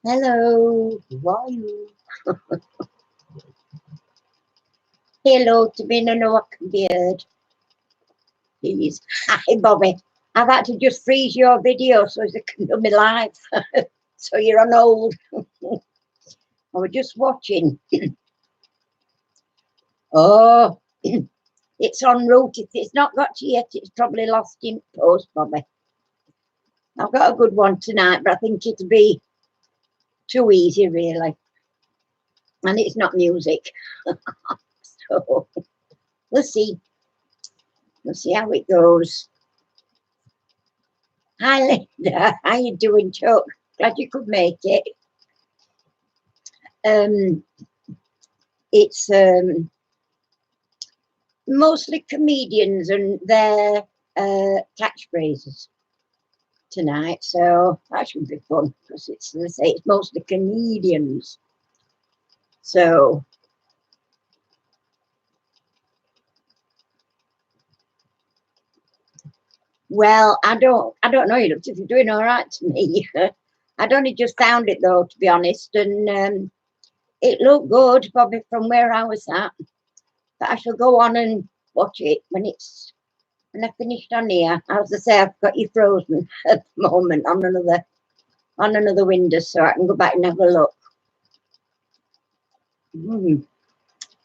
Hello, who are you? Hello to me, no one can be heard. Please. Hi, Bobby. I've had to just freeze your video so as it can do me live. So you're on hold. I was just watching. Oh, it's en route. If it's not got to you yet, it's probably lost in post, Bobby. I've got a good one tonight, but I think it'll be too easy, really. And it's not music. So we'll see. We'll see how it goes. Hi, Linda. How you doing, Chuck? Glad you could make it. It's mostly comedians and their catchphrases tonight, so that should be fun because it's, as I say, it's mostly comedians. So well, I don't know. You looked if you're doing all right to me. I'd only just found it though, to be honest, and it looked good, probably from where I was at. But I shall go on and watch it when I finished on here. As I say, I've got you frozen at the moment on another window, so I can go back and have a look.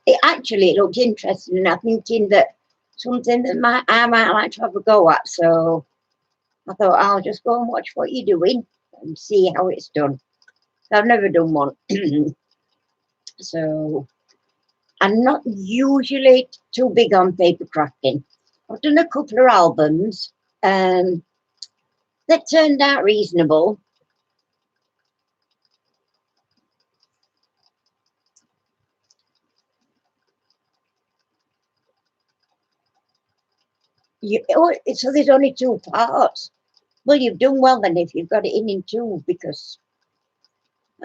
It looked interesting, and I'm thinking that something that I might like to have a go at. So I thought I'll just go and watch what you're doing and see how it's done. I've never done one. So I'm not usually too big on paper crafting. I've done a couple of albums that turned out reasonable. So there's only two parts. Well, you've done well then if you've got it in two, because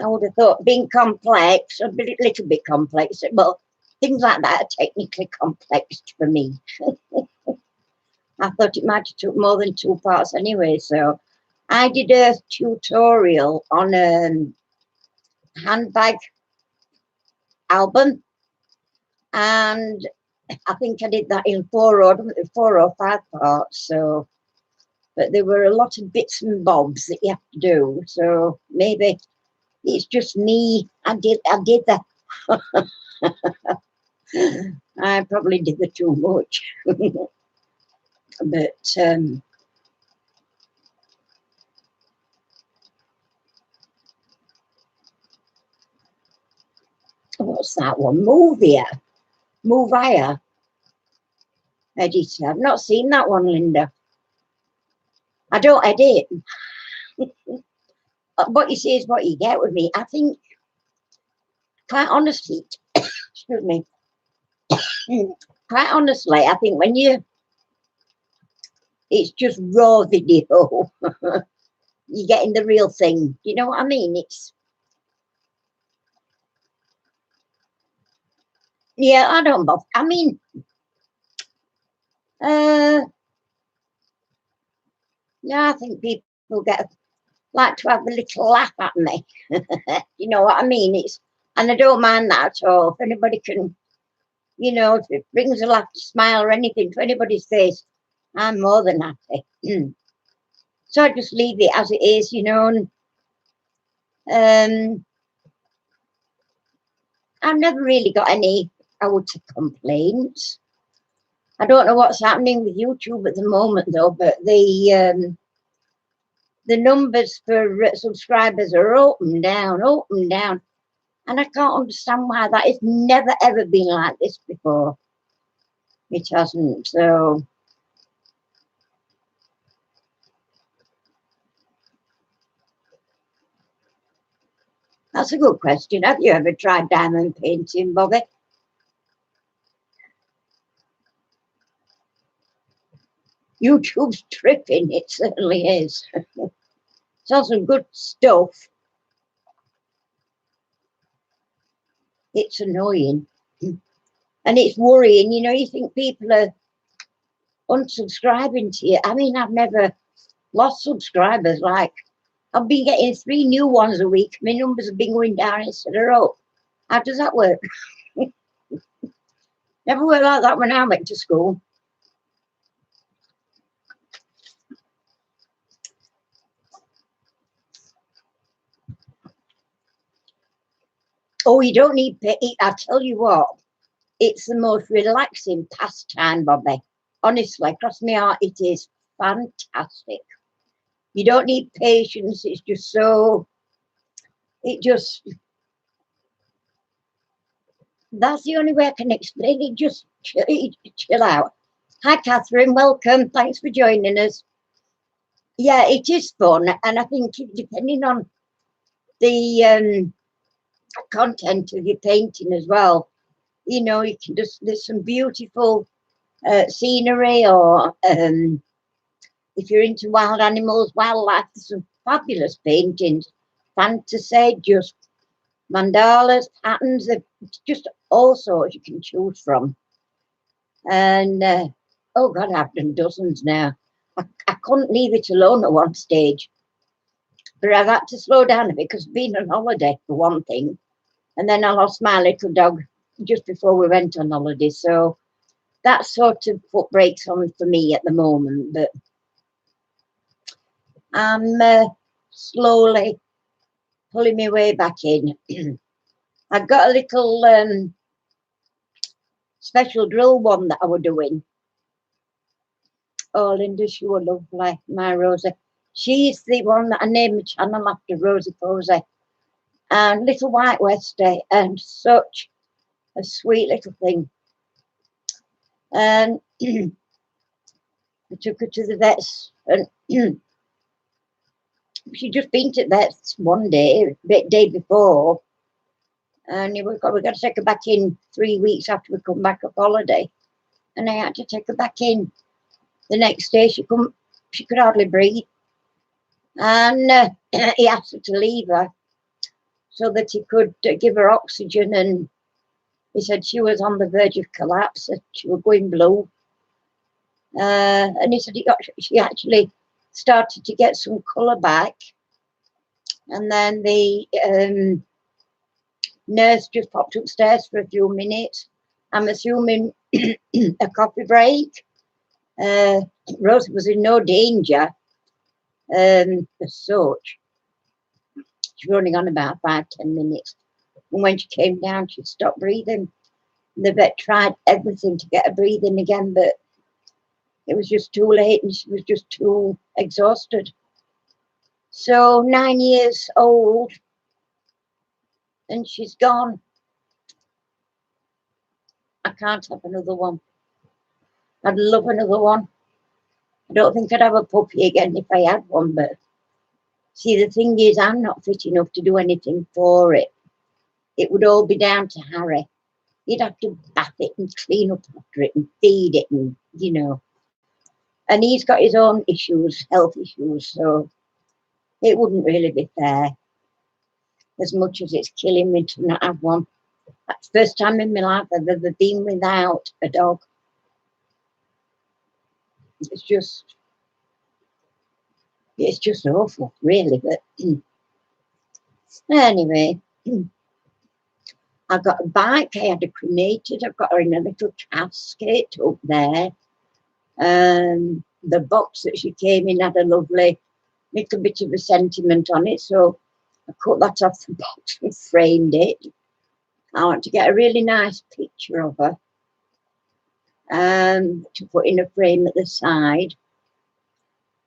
I would have thought being complex, a little bit complex. Well, things like that are technically complex for me. I thought it might have took more than two parts anyway. So I did a tutorial on a handbag album, and I think I did that in four or five parts. So, but there were a lot of bits and bobs that you have to do. So maybe it's just me. I did that. I probably did the too much. But what's that one? Movia editor. I've not seen that one, Linda. I don't edit. What you see is what you get with me. I think, quite honestly, excuse me, quite honestly, I think when it's just raw video, you're getting the real thing. You know what I mean? Yeah, I don't bother. I mean, yeah, I think people like to have a little laugh at me. You know what I mean? And I don't mind that at all. If anybody can, if it brings a laugh, smile, or anything to anybody's face, I'm more than happy. So I just leave it as it is, and I've never really got any outer complaints. I don't know what's happening with YouTube at the moment though, but the numbers for subscribers are up and down, and I can't understand why. That has never ever been like this before. It hasn't. So that's a good question. Have you ever tried diamond painting, Bobby? YouTube's tripping, it certainly is. It's on some good stuff. It's annoying. And it's worrying, you know, you think people are unsubscribing to you. I mean, I've never lost subscribers. Like, I've been getting 3 new ones a week. My numbers have been going down instead of up. How does that work? Never worked like that when I went to school. Oh, you don't need pay. I tell you what, it's the most relaxing pastime, Bobby. Honestly, cross my heart, it is fantastic. You don't need patience. It's just so, that's the only way I can explain it. Just chill out. Hi, Catherine. Welcome. Thanks for joining us. Yeah, it is fun. And I think depending on the content of your painting as well, you know, you can just, there's some beautiful scenery, or if you're into wild animals, wildlife, there's some fabulous paintings, fantasy, just mandalas, patterns, just all sorts you can choose from. And oh God, I've done dozens now. I couldn't leave it alone at one stage, but I've had to slow down a bit because I've been on holiday for one thing, and then I lost my little dog just before we went on holiday. So that sort of put brakes on for me at the moment, but I'm slowly pulling my way back in. I've got a little special drill one that I was doing. Oh, Linda, she was lovely, my Rosie. She's the one that I named my channel after, Rosie Posey. And little white Westie, and such a sweet little thing. And I took her to the vets, and she'd just been to the vets one day, the day before, and we got to take her back in 3 weeks after we come back off holiday. And I had to take her back in. The next day she could hardly breathe. And he asked her to leave her so that he could give her oxygen, and he said she was on the verge of collapse, that she was going blue. And he said she actually started to get some colour back. And then the nurse just popped upstairs for a few minutes. I'm assuming a coffee break. Rosie was in no danger as such. She was only on about 5-10 minutes. And when she came down, she stopped breathing. The vet tried everything to get her breathing again, but it was just too late, and she was just too exhausted. So 9 years old, and she's gone. I can't have another one. I'd love another one. I don't think I'd have a puppy again if I had one, but see, the thing is, I'm not fit enough to do anything for it. It would all be down to Harry. He'd have to bath it and clean up after it and feed it, and, you know. And he's got his own issues, health issues, so it wouldn't really be fair. As much as it's killing me to not have one. That's the first time in my life I've ever been without a dog. It's just awful, really. But anyway, I've got a bike. I had her cremated. I've got her in a little casket up there. The box that she came in had a lovely little bit of a sentiment on it, so I cut that off the box and framed it. I want to get a really nice picture of her. to put in a frame at the side.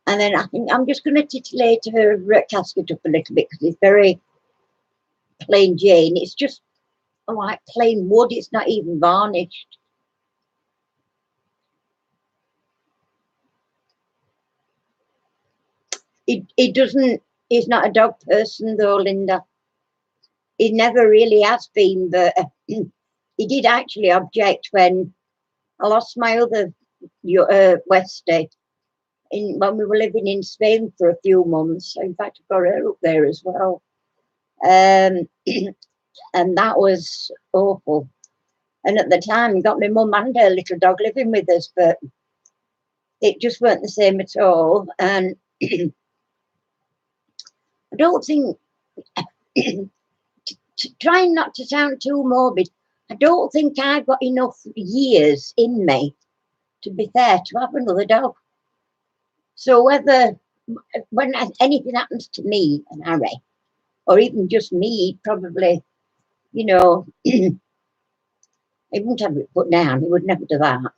And then I think I'm just going to titillate her casket up a little bit because it's very plain Jane. It's just like plain wood. It's not even varnished. He doesn't, he's not a dog person though, Linda. He never really has been, but he did actually object when I lost my other Westie when we were living in Spain for a few months. In fact, I got her up there as well. And that was awful. And at the time, we got my mum and her little dog living with us, but it just weren't the same at all. And I don't think, trying not to sound too morbid, I don't think I've got enough years in me, to be fair, to have another dog. So when anything happens to me and Harry, or even just me, probably, you know, he wouldn't have it put down. He would never do that.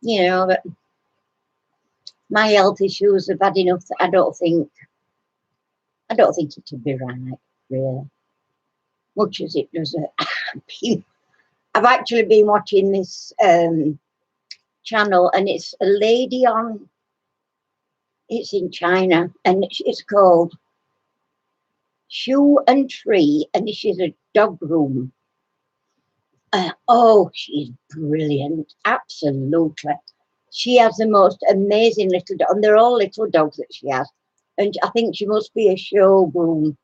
You know, but my health issues have had enough that I don't think it would be right, really. Much as it does. I've actually been watching this channel, and it's a lady on, it's in China, and it's called Shoe and Tree, and she's a dog groom. Oh, she's brilliant, absolutely. She has the most amazing little dog, and they're all little dogs that she has. And I think she must be a show groom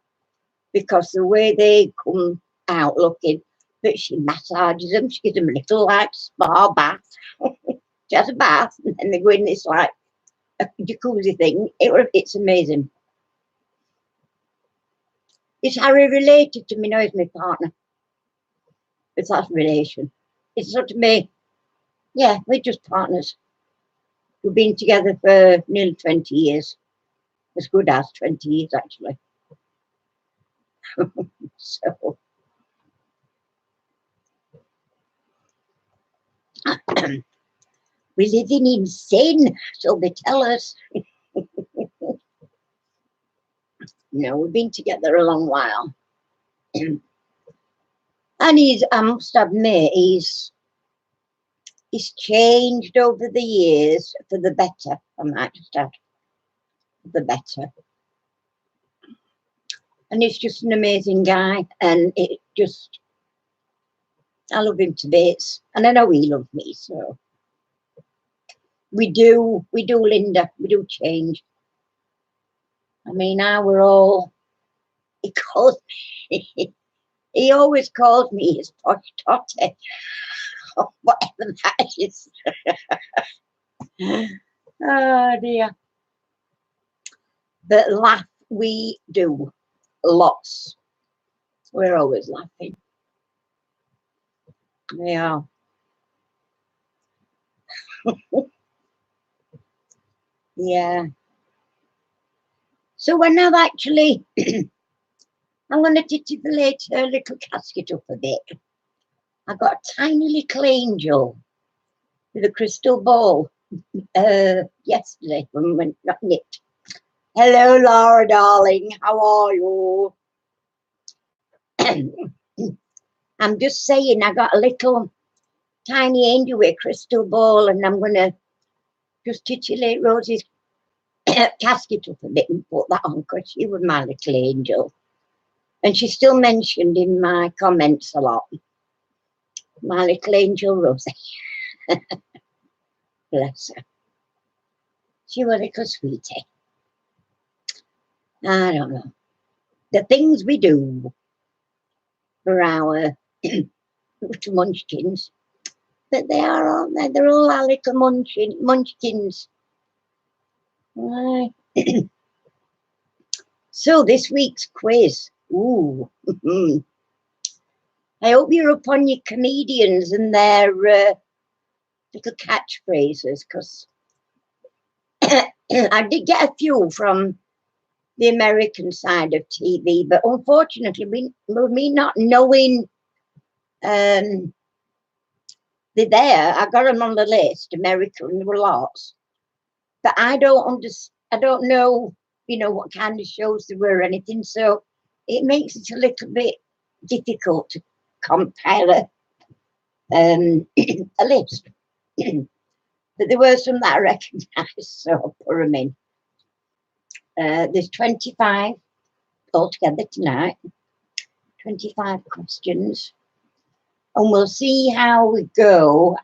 because the way they come out looking, but she massages them, she gives them a little like spa bath. She has a bath, and then they go in this like a jacuzzi thing. It's amazing. Is Harry related to me? No, he's my partner. It's that relation. It's sort of me. Yeah, we're just partners. We've been together for nearly 20 years. As good as 20 years, actually. So we're living in sin, so they tell us. No, we've been together a long while. And I must admit, he's changed over the years for the better, I might just add. The better. And he's just an amazing guy, and I love him to bits, and I know he loves me, so we do, Linda, we do change. I mean, now we're all, he always calls me his posh totty, whatever that is. Oh dear. But laugh we do, lots. We're always laughing. Yeah. Yeah. So when I've actually, I'm going to titillate her little casket up a bit. I got a tiny little angel with a crystal ball yesterday when we went knit. Hello, Laura, darling. How are you? I'm just saying, I got a little tiny angel with a crystal ball, and I'm going to just titillate Rosie's casket up a bit and put that on because she was my little angel. And she's still mentioned in my comments a lot. My little angel Rosie. Bless her. She was a little sweetie. I don't know. The things we do for our little munchkins. But they are, aren't they? They're all our little munchkins. Right. So this week's quiz. Ooh. I hope you're up on your comedians and their little catchphrases, because I did get a few from the American side of TV, but unfortunately, me not knowing the they're there. I got them on the list, America, and there were lots. But I don't know, what kind of shows there were or anything. So it makes it a little bit difficult to compile a list. But there were some that I recognised, so I'll put them in. There's 25 altogether tonight. 25 questions. And we'll see how we go.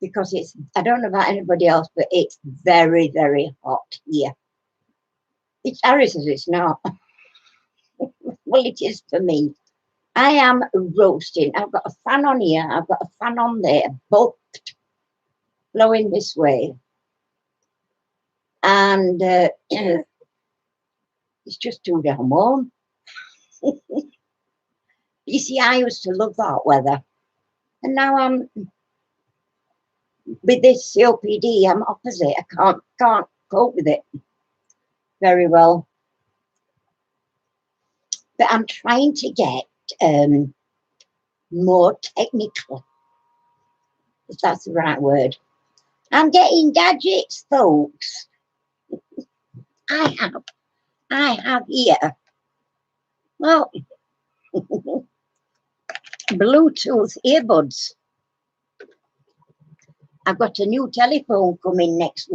Because I don't know about anybody else, but it's very, very hot here. It's Harry says it's not. Well, it is for me. I am roasting. I've got a fan on here. I've got a fan on there, both blowing this way. And it's just too damn warm. You see, I used to love that weather. And now I'm, with this COPD, I'm opposite. I can't cope with it very well. But I'm trying to get more technical, if that's the right word. I'm getting gadgets, folks. I have here, well, Bluetooth earbuds. I've got a new telephone coming next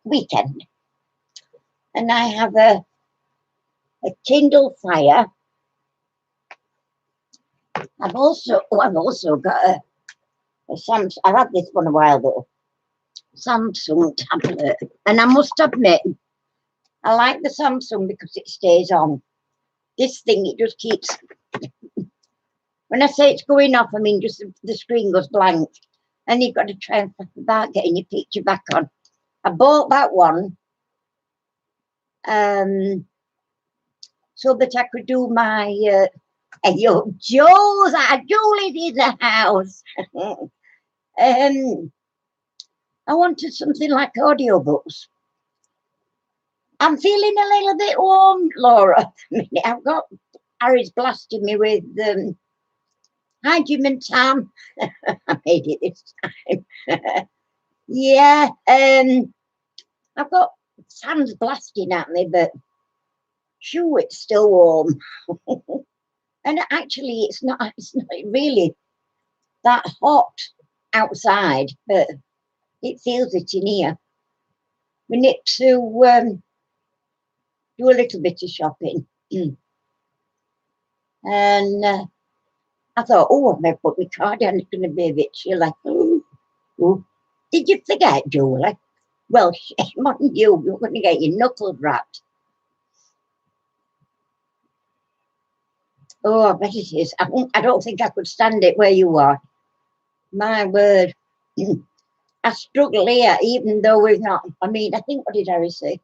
weekend. And I have a Kindle Fire. I've also got a Samsung. I've had this one a while though. Samsung tablet. And I must admit, I like the Samsung because it stays on. This thing, it just keeps, when I say it's going off, I mean just the screen goes blank. And you've got to try and think about getting your picture back on. I bought that one so that I could do my, Julie's in the house. I wanted something like audiobooks. I'm feeling a little bit warm, Laura, at the minute. I've got Harry's blasting me with, hi, Jim and Tam. I made it this time. Yeah, I've got Sam's blasting at me, but shoo, it's still warm. And actually, it's not really that hot outside, but it feels it in here. We need to do a little bit of shopping. And I thought, oh, I may put my card down, it's going to be a bit chilly. Ooh. Did you forget, Julie? Well, shame on you, you're going to get your knuckles wrapped. Oh, I bet it is. I don't think I could stand it where you are. My word. I struggle here, even though we're not. I mean, I think, what did Harry say?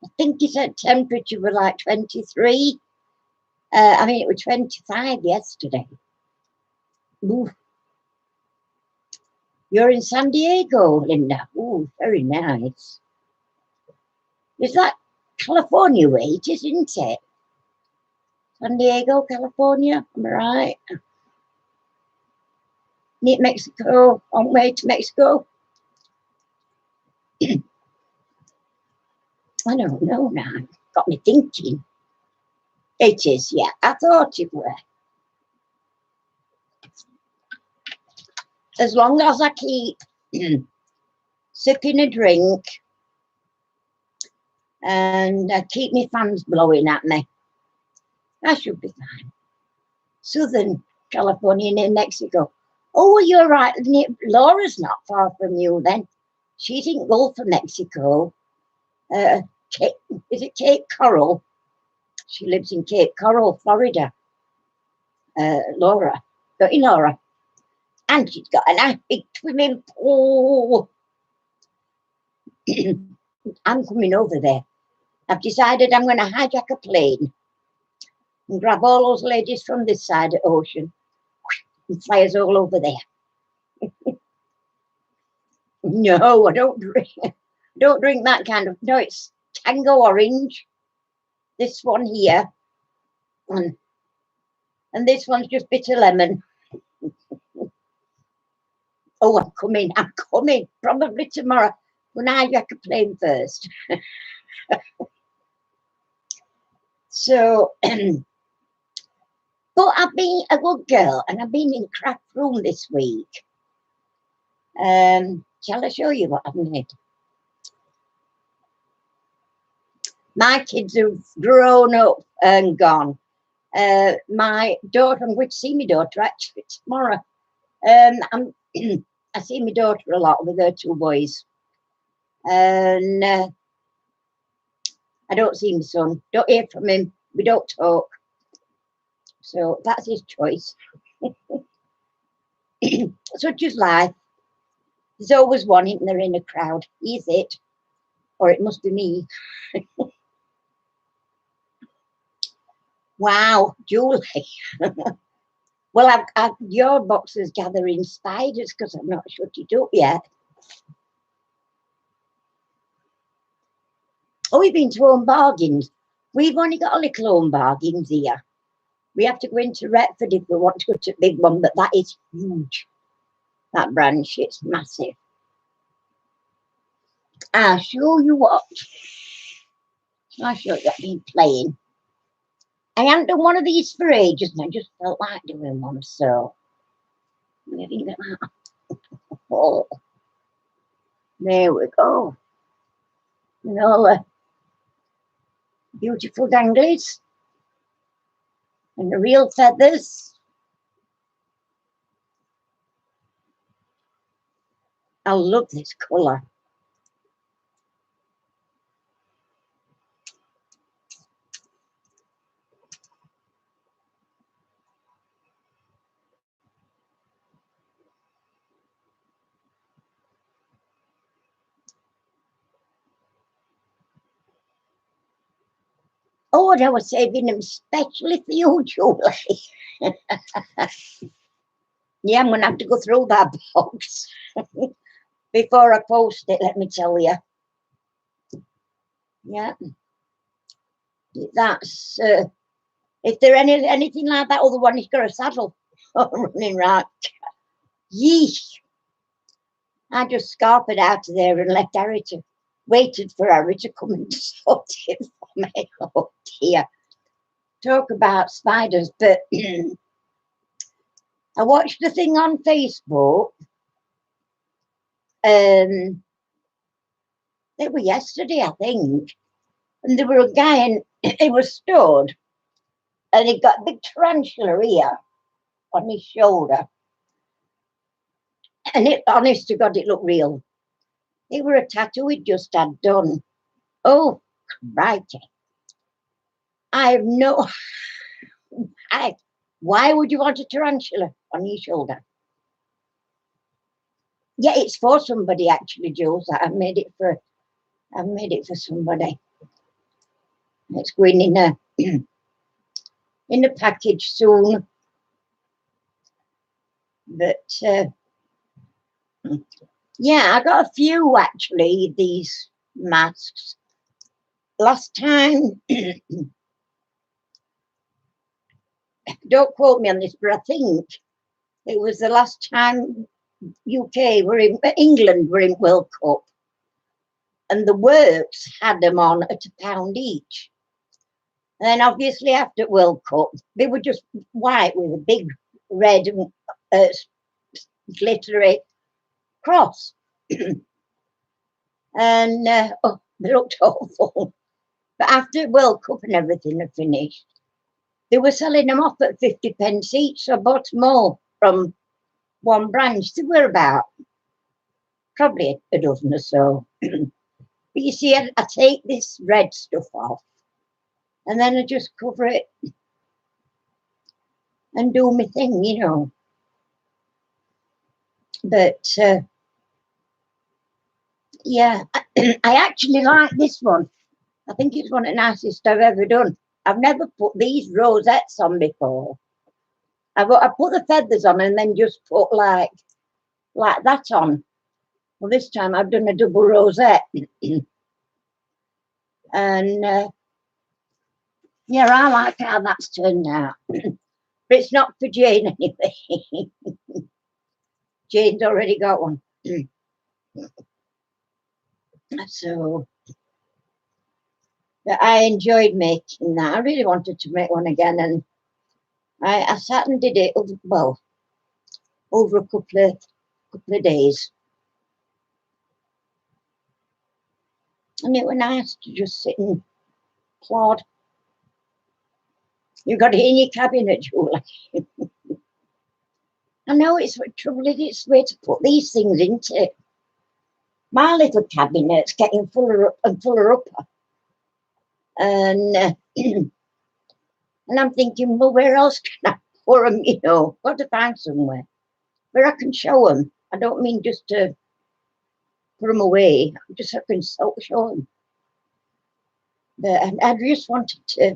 I think he said temperature was like 23. I mean, it was 25 yesterday. Ooh. You're in San Diego, Linda. Oh, very nice. Is that California way? It is, isn't it? San Diego, California, am I right? Near Mexico, on way to Mexico. I don't know now. Got me thinking. It is, yeah. I thought it were. As long as I keep sipping a drink and keep my fans blowing at me, I should be fine. Southern California near Mexico. Oh, you're right. Laura's not far from you then. She's in Gulf of Mexico. Is it Cape Coral? She lives in Cape Coral, Florida. Laura. Got you, Laura? And she's got a nice big swimming pool. I'm coming over there. I've decided I'm going to hijack a plane and grab all those ladies from this side of the ocean and fly us all over there. No, I don't drink. Don't drink that kind of. No, it's Tango Orange. This one here, and this one's just bitter lemon. Oh, I'm coming. I'm coming. Probably tomorrow. When I hijack a plane first. So, but I've been a good girl, and I've been in craft room this week. Shall I show you what I've made? My kids have grown up and gone. My daughter, I'm going to see my daughter actually tomorrow. I see my daughter a lot with her two boys. And I don't see my son. Don't hear from him. We don't talk. So that's his choice. Such is life. There's always one in there in a crowd. Is it? Or it must be me. Wow, Julie. Well, your box is gathering spiders because I've not shut it up yet. Oh, we've been to Home Bargains. We've only got a little Home Bargains here. We have to go into Retford if we want to go to a big one, but that is huge. That branch, it's massive. I'll show you what. I'll show you. I've been playing. I haven't done one of these for ages, and I just felt like doing one, so. Oh, there we go. And all the beautiful danglies. And the real feathers. I love this colour. Oh, and I was saving them specially for you, Julie. Yeah, I'm going to have to go through that box before I post it, let me tell you. Yeah. That's, if there anything like that other one, he's got a saddle running right. Yeesh. I just scarpered out of there and left Harry to, waited for Harry to come and sort it for me. Oh dear. Talk about spiders, but I watched the thing on Facebook. It was yesterday, I think. And there were a guy and he was stored and he got a big tarantula here on his shoulder. And it, honest to God, it looked real. It were a tattoo he'd just had done. Oh, crikey. I have no... why would you want a tarantula on your shoulder? Yeah, it's for somebody actually, Jules. I've made it for somebody. It's going in a in a package soon. But yeah, I got a few actually, these masks. Last time, don't quote me on this, but I think it was the last time UK were in, England were in World Cup, and the works had them on at £1 each. And then obviously after World Cup, they were just white with a big red glittery cross. And oh, they looked awful. But after World Cup and everything had finished, they were selling them off at 50p each. So I bought them all from one branch. They were about probably a dozen or so. But you see, I take this red stuff off and then I just cover it and do my thing, you know. But yeah, I actually like this one. I think it's one of the nicest I've ever done. I've never put these rosettes on before. I put the feathers on and then just put like that on. Well, this time I've done a double rosette. And yeah, I like how that's turned out. But it's not for Jane anyway. Jane's already got one. So, but I enjoyed making that. I really wanted to make one again, and I sat and did it, well, over a couple of days. And it was nice to just sit and plod. You got it in your cabinet, Julie. I know it's what trouble is, it's where to put these things into. My little cabinet's getting fuller and fuller up. And and I'm thinking, well, where else can I put them? You know, got to find somewhere where I can show them. I don't mean just to put them away, just so I can show them. But I just wanted to.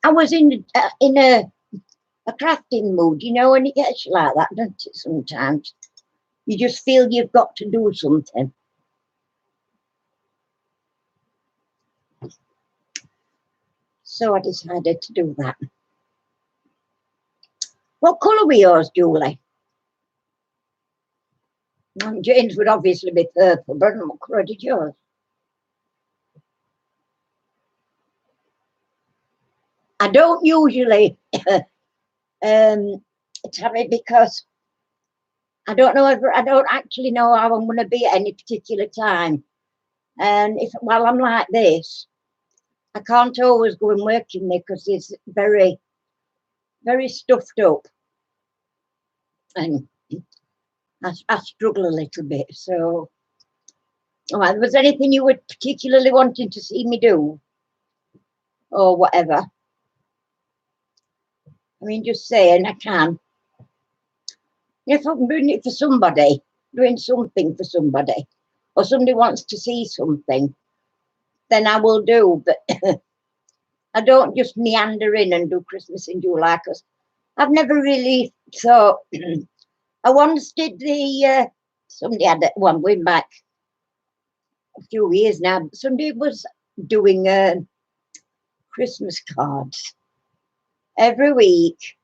I was in a crafting mood, you know, and it gets you like that, doesn't it? Sometimes you just feel you've got to do something. So I decided to do that. What colour were yours, Julie? Jane's would obviously be purple, but what colour did yours? I don't usually tell it because I don't actually know how I'm going to be at any particular time. And while I'm like this, I can't always go and work in there because it's very, very stuffed up. And I struggle a little bit. So, was anything you were particularly wanting to see me do? Or whatever? I mean, just saying I can. If I'm doing it for somebody, doing something for somebody, or somebody wants to see something, then I will do. But I don't just meander in and do Christmas in July because I've never really thought. I once did somebody had one going back a few years now. Somebody was doing Christmas cards every week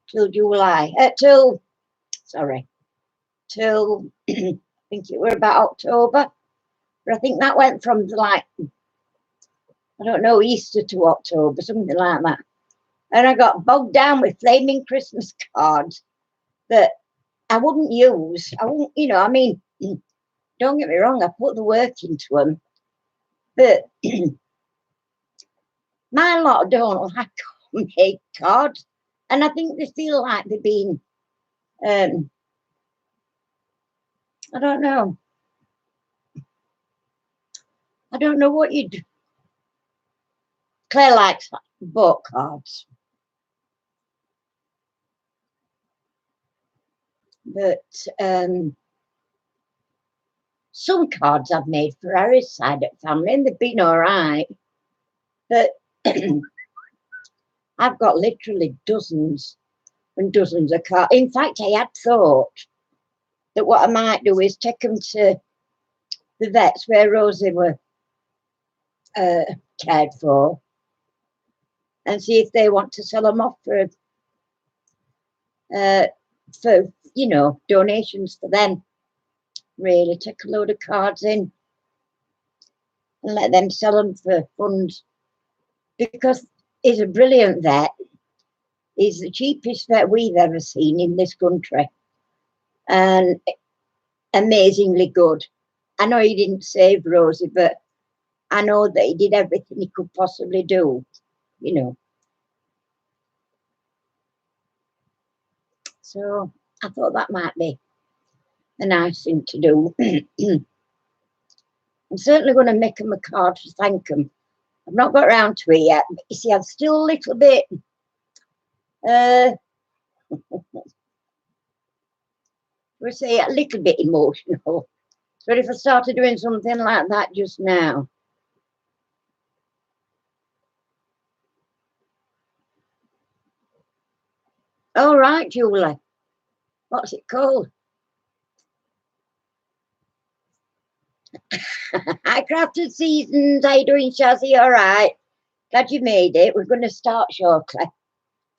till July, till I think it were about October. But I think that went from like, I don't know, Easter to October, something like that. And I got bogged down with flaming Christmas cards that I wouldn't use. I wouldn't, you know, I mean, don't get me wrong, I put the work into them. But my lot don't like homemade cards. And I think they feel like they're being, I don't know. I don't know what you'd. Claire likes bought cards. But some cards I've made for Harry's side of the family, and they've been all right. But I've got literally dozens and dozens of cards. In fact, I had thought that what I might do is take them to the vets where Rosie were cared for and see if they want to sell them off for you know, donations for them. Really take a load of cards in and let them sell them for funds, because he's a brilliant vet. He's the cheapest vet we've ever seen in this country, and amazingly good. I know he didn't save Rosie, but I know that he did everything he could possibly do, you know. So I thought that might be a nice thing to do. I'm certainly going to make him a card to thank him. I've not got around to it yet, but you see, I'm still a little bit we'll say a little bit emotional. But if I started doing something like that just now. All right, Julie. What's it called? Hi, Crafted Seasons. How you doing, Shazzy? All right. Glad you made it. We're going to start shortly.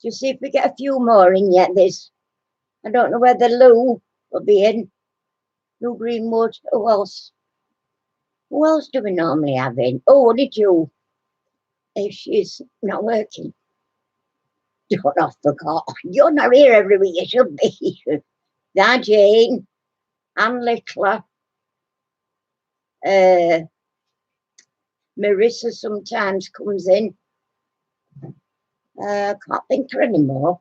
Just see if we get a few more in yet. There's I don't know whether Lou will be in. Lou Greenwood. Who else? Who else do we normally have in? Oh, did you? If she's not working. Don't I forgot. You're not here every week. You should be. That Jane, Anne Littler, Marissa sometimes comes in. Can't think of any more.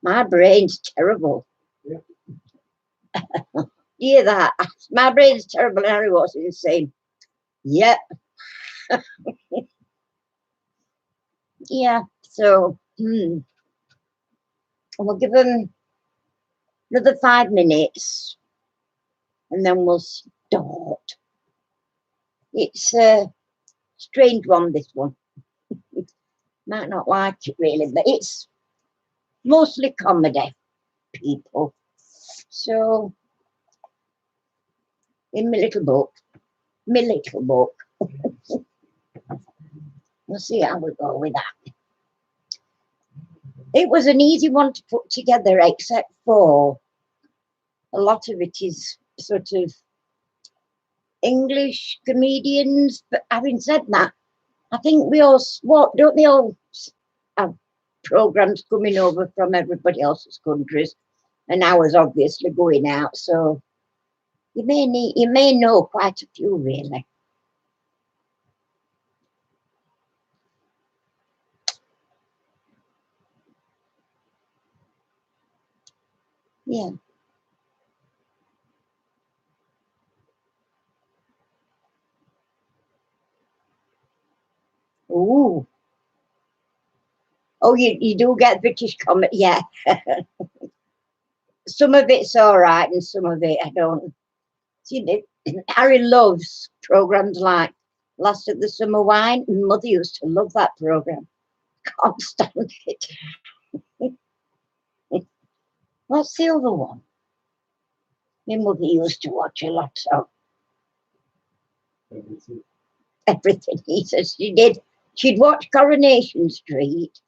My brain's terrible. Hear that? My brain's terrible. Harry was insane. Yep. Yeah. So we'll give them another 5 minutes, and then we'll start. It's a strange one, this one. Might not like it really, but it's mostly comedy, people. So, in my little book, we'll see how we go with that. It was an easy one to put together, except for a lot of it is sort of English comedians. But having said that, I think we all, what, don't they all have programs coming over from everybody else's countries, and ours obviously going out, so you may know quite a few really. Yeah. Ooh. Oh, you do get British comedy, yeah. Some of it's all right, and some of it I don't. See, Harry loves programs like Last of the Summer Wine. Mother used to love that program. Can't stand it. What's the other one? My mother used to watch a lot of everything. He says she did. She'd watch Coronation Street,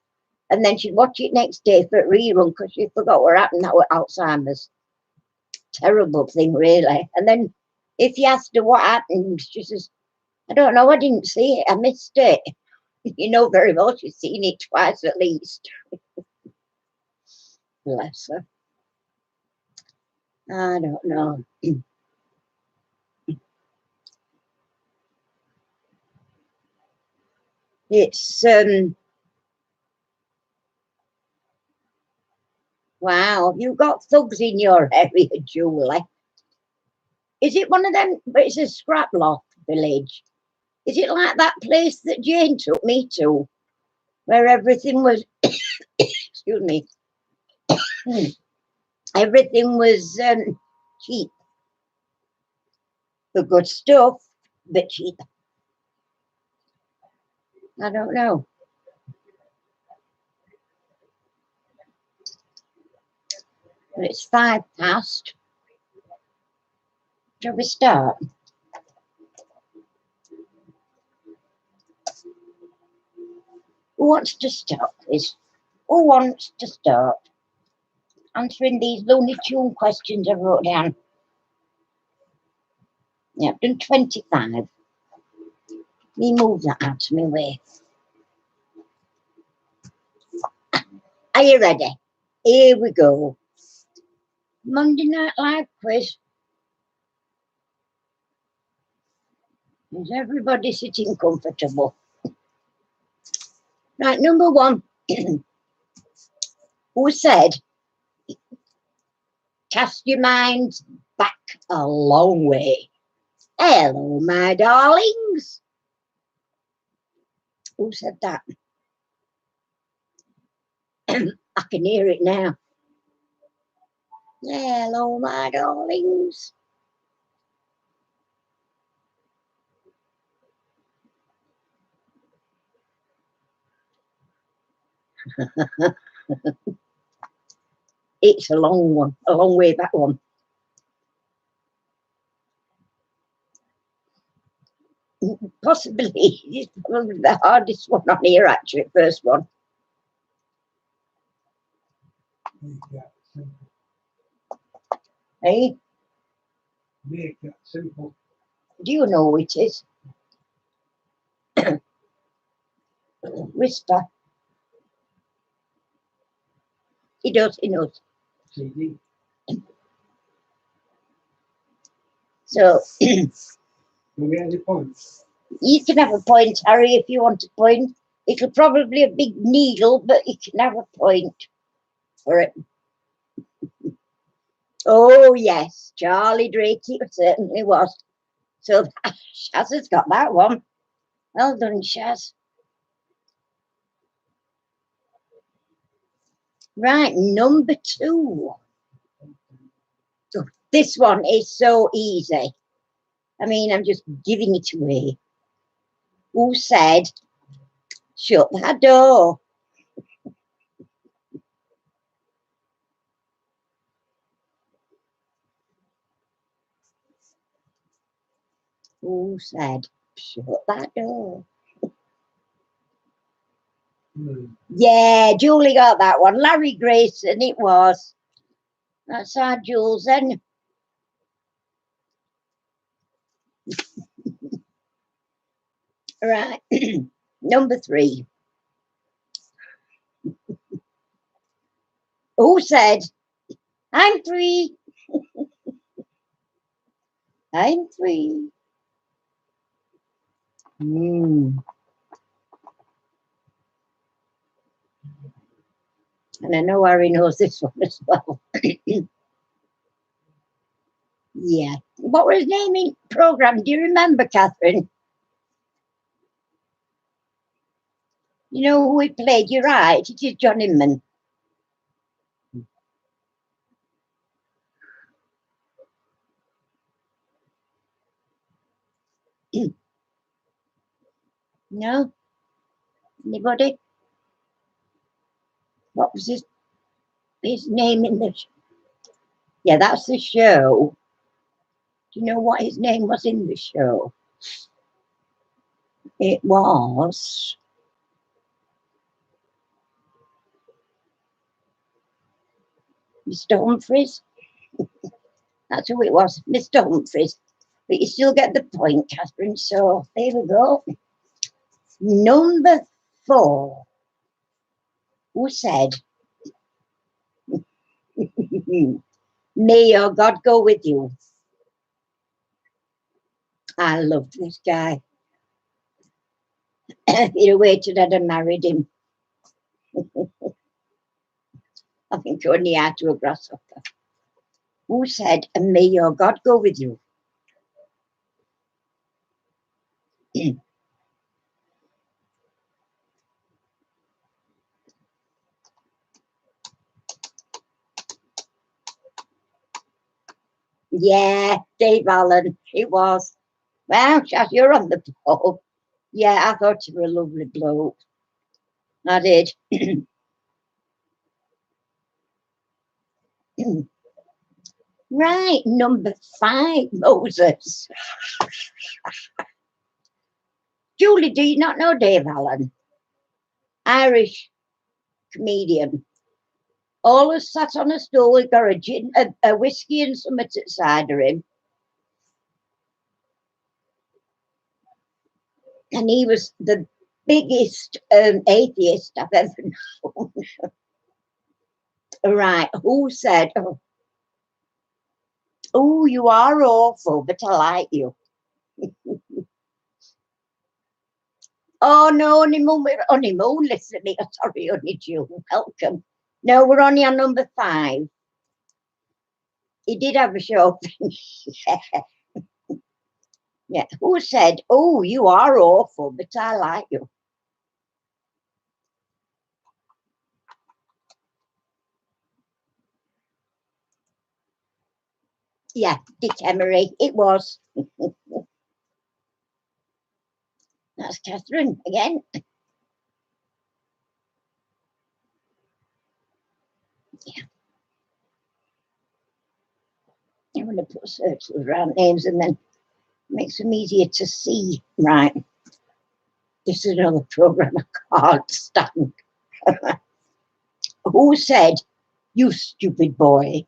and then she'd watch it next day for a rerun because she forgot what happened. That was Alzheimer's. Terrible thing, really. And then if you asked her what happened, she says, I don't know, I didn't see it, I missed it. You know very well she's seen it twice at least. Bless her. I don't know. It's wow, you've got thugs in your area, Julie. Is it one of them? But it's a scrap loft village. Is it like that place that Jane took me to, where everything was excuse me, everything was cheap? The good stuff, but cheap. I don't know. But it's 5 past. Shall we start? Who wants to start, please? Who wants to start answering these Looney Tune questions I wrote down? Yeah, I've done 25. Me move that out of my way. Are you ready? Here we go. Monday Night Live quiz. Is everybody sitting comfortable? Right, number 1. Who said, cast your mind back a long way? Hello, my darlings. Who said that? I can hear it now. Hello, my darlings. It's a long one, a long way back one. Possibly, it's probably the hardest one on here, actually, first one. Hey, Make that simple. do you know who it is? Whisper. He does, he knows. CD. So Do we get any points? you can have a point, Harry, if you want a point. It'll probably be a big needle, but you can have a point for it. Oh, yes, Charlie Drake, it certainly was. So Shaz has got that one. Well done, Shaz. Right, number 2. So this one is so easy. I mean, I'm just giving it away. Who said, shut that door? Who said, shut that door? Yeah, Julie got that one. Larry Grayson, it was. That's our Jules then. Right, number 3. Who said, I'm free? I'm free. And I know Harry knows this one as well. Yeah. What was his name in program? Do you remember, Catherine? You know who he played? You're right. It is John Inman. No? Anybody? What was his name in the... Yeah, that's the show. Do you know what his name was in the show? It was... Mr. Humphreys. That's who it was, Mr. Humphreys. But you still get the point, Catherine. So there we go. Number 4. Who said, may your God go with you? I loved this guy. He'd have waited, I'd have married him. I think only had to a grasshopper. Who said, and may your God go with you? Yeah, Dave Allen, it was. Well, Shaz, you're on the ball. Yeah, I thought you were a lovely bloke. I did. Right, number 5, Moses. Julie, do you not know Dave Allen? Irish comedian. Always sat on a stool with got a gin, a whiskey and something at the side of him. And he was the biggest atheist I've ever known. Right, who said, oh, you are awful, but I like you. Oh, no, honeymoon, listen to me. Sorry, honey, June, welcome. No, we're only on number 5. He did have a show. Yeah. Yeah. Who said, oh, you are awful, but I like you? Yeah, Dick Emery, it was. That's Catherine again. Yeah. I'm going to put search around names and then makes them easier to see. Right. This is another program I can't stand. Who said, you stupid boy?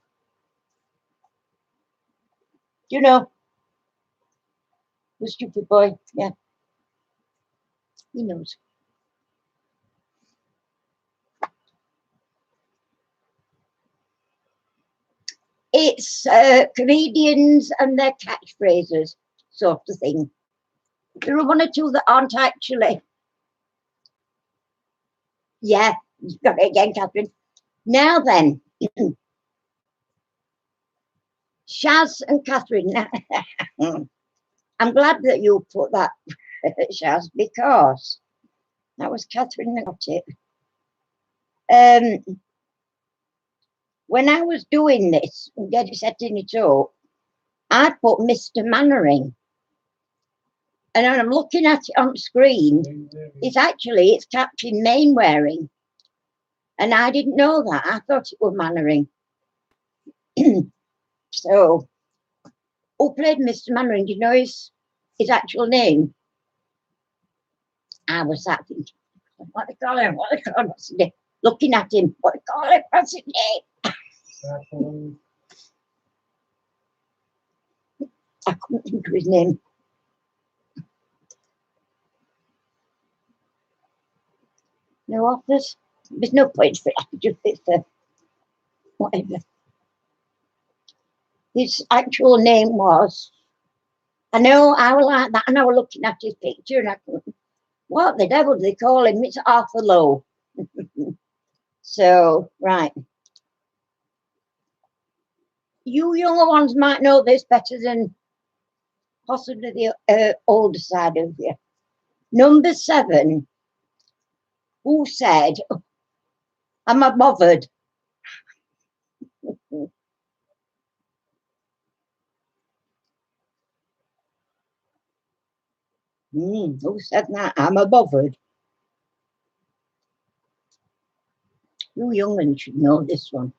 You know, the stupid boy. Yeah, he knows. It's comedians and their catchphrases, sort of thing. There are one or two that aren't actually. Yeah, you've got it again, Catherine. Now then, Shaz and Catherine. I'm glad that you put that, Shaz, because that was Catherine that got it. When I was doing this and setting it up, I put Mr. Mannering. And I'm looking at it on screen. It's Captain Mainwaring. And I didn't know that. I thought it was Mannering. So, who played Mr. Mannering? Do you know his actual name? I was that thinking, what they call him? What they call him? What's his name? Looking at him, what they call him? What's his name? I couldn't think of his name. No authors? There's no point for it. Just it's whatever. His actual name was. I know I was like that, and I was looking at his picture, and I couldn't. What the devil do they call him? It's Arthur Lowe. So, right. You younger ones might know this better than possibly the older side of you. Number 7. Who said, "Am I bothered?" Who said that? "Am I bothered?" You young ones should know this one.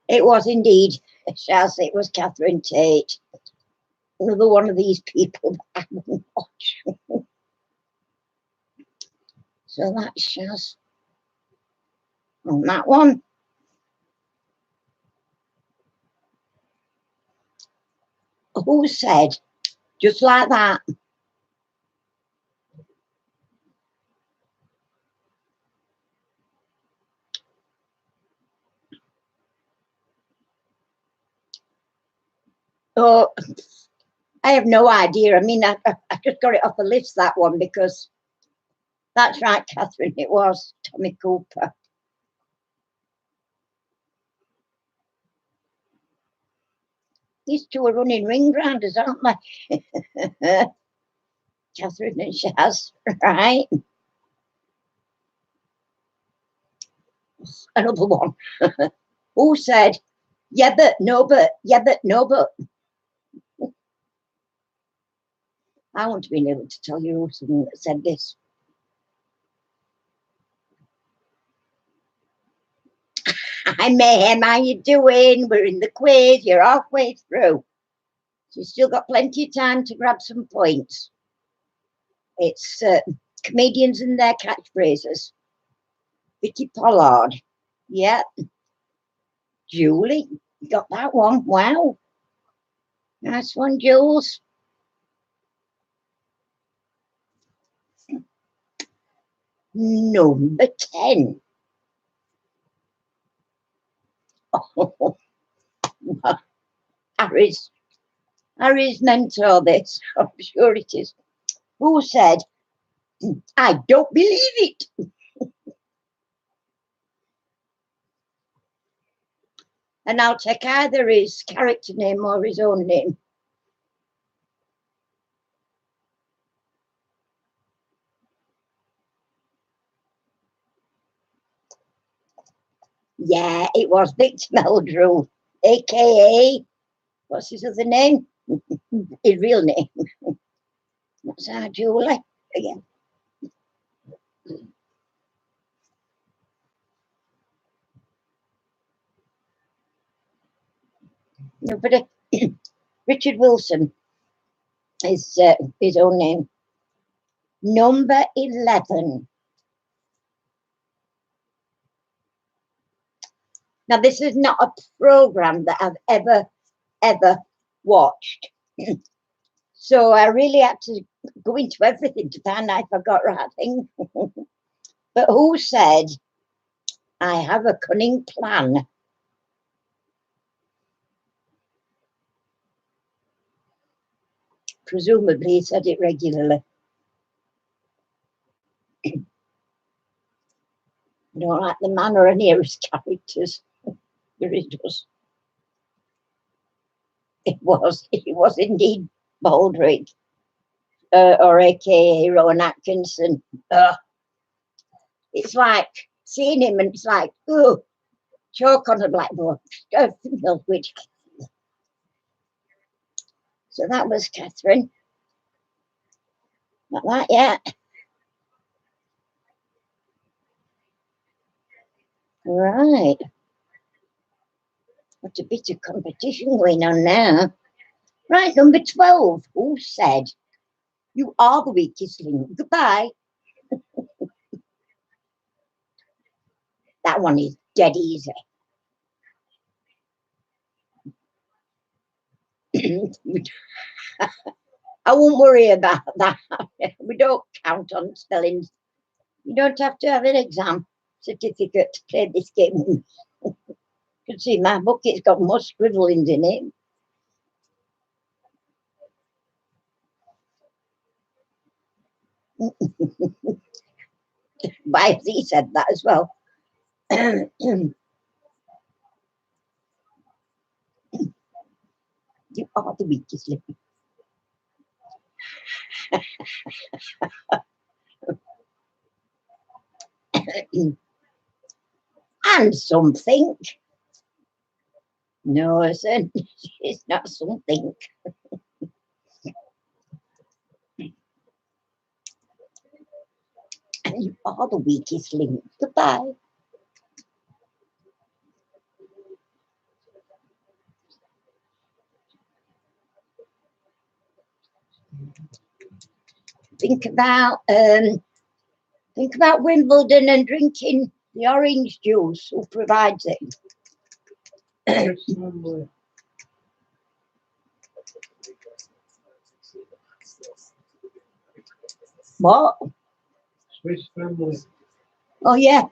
It was indeed, shall I say, it was Catherine Tate. Another one of these people that I wouldn't watch. So that's Shaz on that one. Who said, just like that? Oh, I have no idea. I mean, I just got it off the list, that one, because that's right, Catherine, it was Tommy Cooper. These two are running ring rounders, aren't they? Catherine and Shaz, right? Another one. Who said, yeah, but, no, but, yeah, but, no, but? I want to be able to tell you who said this. Hi, Mayhem, how you doing? We're in the quiz. You're halfway through. So you've still got plenty of time to grab some points. It's comedians and their catchphrases. Vicky Pollard. Yeah. Julie, you got that one. Wow. Nice one, Jules. Number 10. Oh, Harry's mentor, this. I'm sure it is. Who said, "I don't believe it"? And I'll take either his character name or his own name. Yeah, it was Victor Meldrew, aka, what's his other name? His real name. That's our Julie again. No, but Richard Wilson is his own name. Number 11. Now, this is not a program that I've ever watched. So I really had to go into everything to find out if I got right thing. But who said, I have a cunning plan? Presumably he said it regularly. I don't like the manner of any of his characters. But he does. It was indeed Baldrick, or aka Rowan Atkinson. It's like seeing him and it's like, oh, choke on a blackboard. Which. So that was Catherine. Not that yet. Right. What a bit of competition going on now. Right, number 12. Who said, you are the weakest link? Goodbye. That one is dead easy. I won't worry about that. We don't count on spellings. You don't have to have an exam certificate to play this game. You can see my book, it's got more scribblings in it. Why he said that as well. You are the weakest link. And something. No, it's not something. And you are the weakest link. Goodbye. Think about Wimbledon and drinking the orange juice. Who provides it? What? Swiss Family. Oh yeah.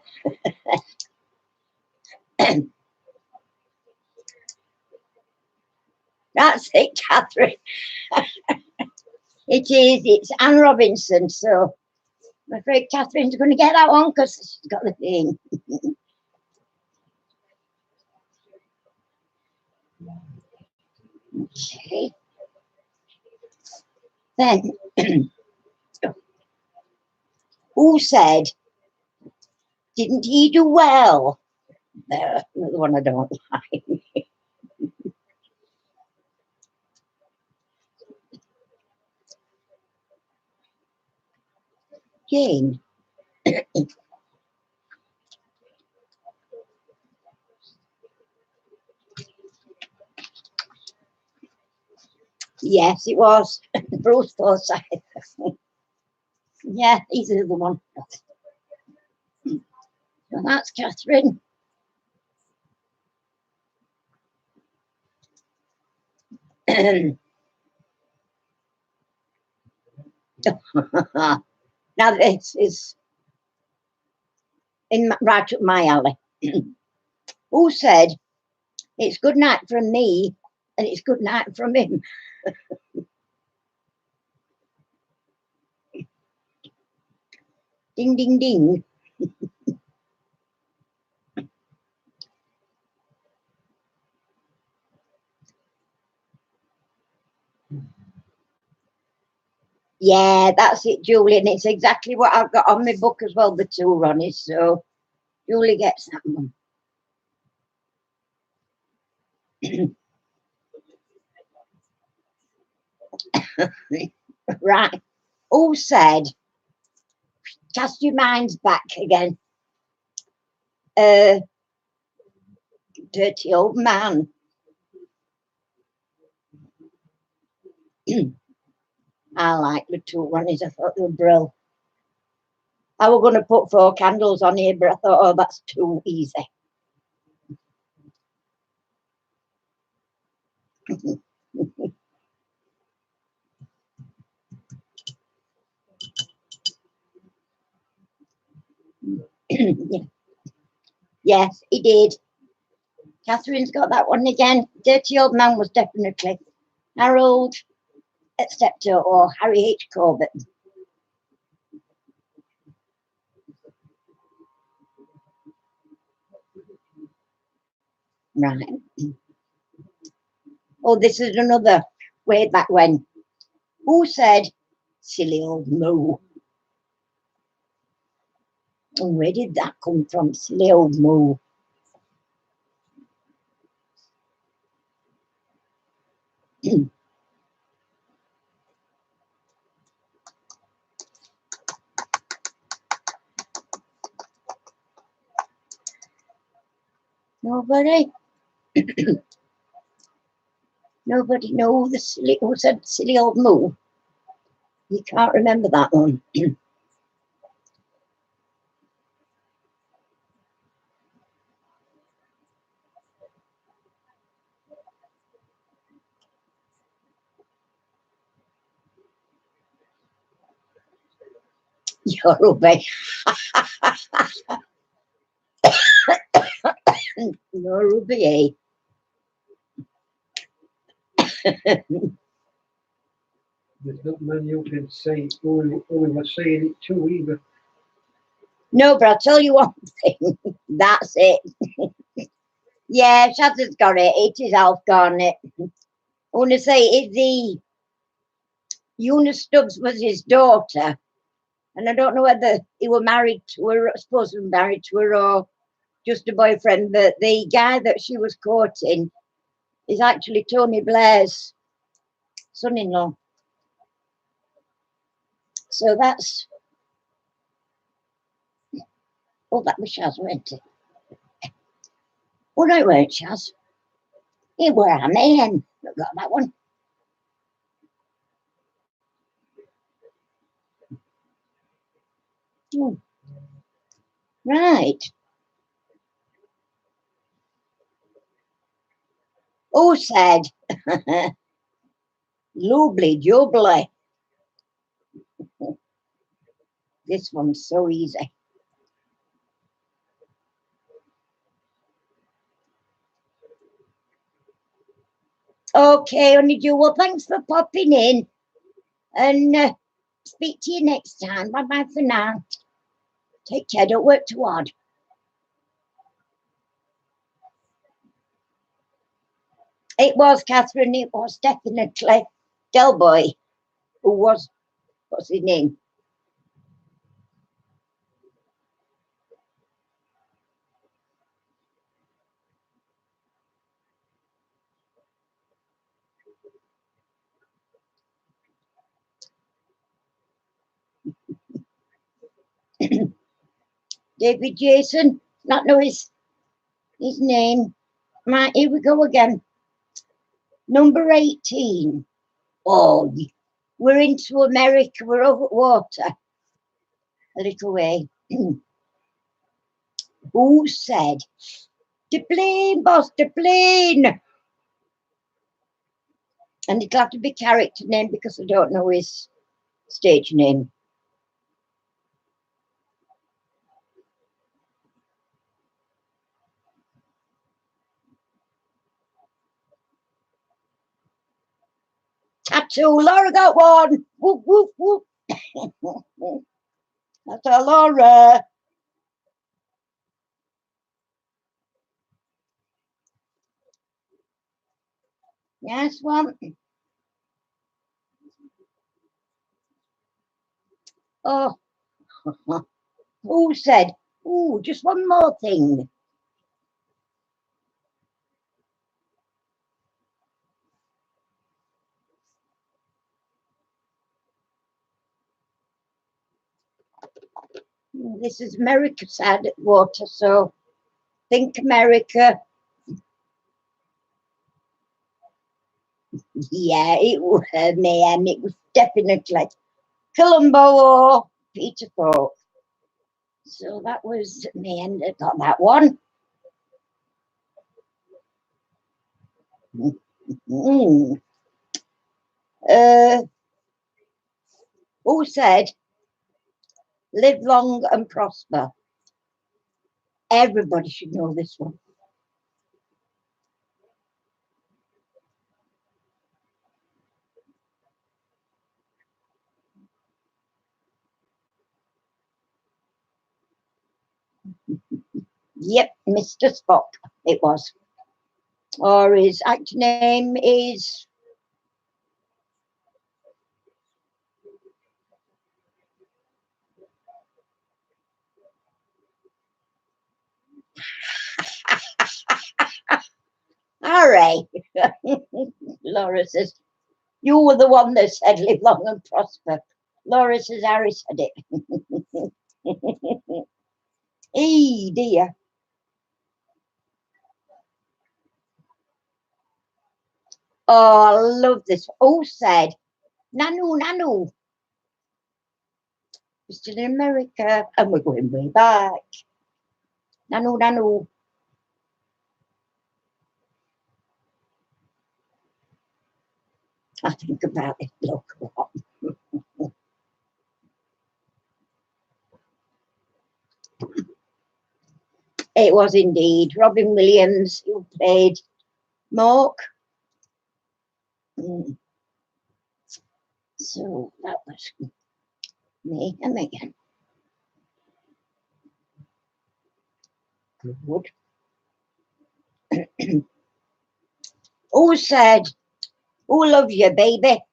That's it, Catherine. It is. It's Anne Robinson. So I'm afraid Catherine's going to get that one because she's got the thing. Okay. Then, who said, didn't he do well? Another one I don't like. Jane. Yes, it was. Bruce Forsyth. Yeah, he's the other one. So that's Catherine. Now this is right up my alley. Who said, it's good night from me and it's good night from him? Ding, ding, ding. Yeah, that's it, Julie. And it's exactly what I've got on my book as well, the two Ronnies. So Julie gets that one. Right. Who said, cast your minds back again? Dirty old man. I like the two Ronnies. I thought they were brilliant. I was going to put 4 candles on here, but I thought, oh, that's too easy. Yes, he did. Catherine's got that one again. Dirty Old Man was definitely Harold Steptoe or Harry H. Corbett. Right. Oh, this is another way back when. Who said silly old moo? And where did that come from? Silly old moo. Nobody? Nobody know the silly who said silly old moo? You can't remember that one. Yoruba. Yoruba. There's not many you can say who was saying it too either. No, but I'll tell you one thing. That's it. Yeah, Shaz has got it. It is Alf Garnett. I want to say it's the Eunice Stubbs was his daughter, and I don't know whether he were married to her, supposed to be married to her, or just a boyfriend. But the guy that she was courting is actually Tony Blair's son-in-law. So that's that was Shaz, wasn't it? Oh no, it weren't Shaz. It were a man that got that one. Hmm. Right. Who said Lubly Jubbly? This one's so easy. Okay, Honeydew. Well, thanks for popping in, and speak to you next time. Bye bye for now. Take care. Don't work too hard. It was Catherine. It was definitely Del Boy, who was, what's his name? David Jason. Not know his name. Right, here we go again. Number 18. Oh, we're into America. We're over water a little way. Who said, the plane, boss, the plane? And it'll have to be character name because I don't know his stage name. Tattoo, Laura got one. Whoop, whoop, whoop. That's our Laura. Yes, one. Oh, who said, oh, just one more thing. This is America side at water, so think America. Yeah, it was mayhem. It was definitely Columbo or Peter Falk. So that was mayhem that got that one. Mm. Uh, who said, live long and prosper? Everybody should know this one. Yep, Mr. Spock, it was. Or his actor name is... Harry. Laura says, you were the one that said live long and prosper. Laura says, Harry said it. Hey, dear. Oh, I love this. Who said, Nanu, Nanu. We're still in America and we're going way back. Nanu, Nanu. I think about it, look what. It was indeed Robin Williams who played Mork. So that was me and Megan. Good. Who said, who loves you, baby?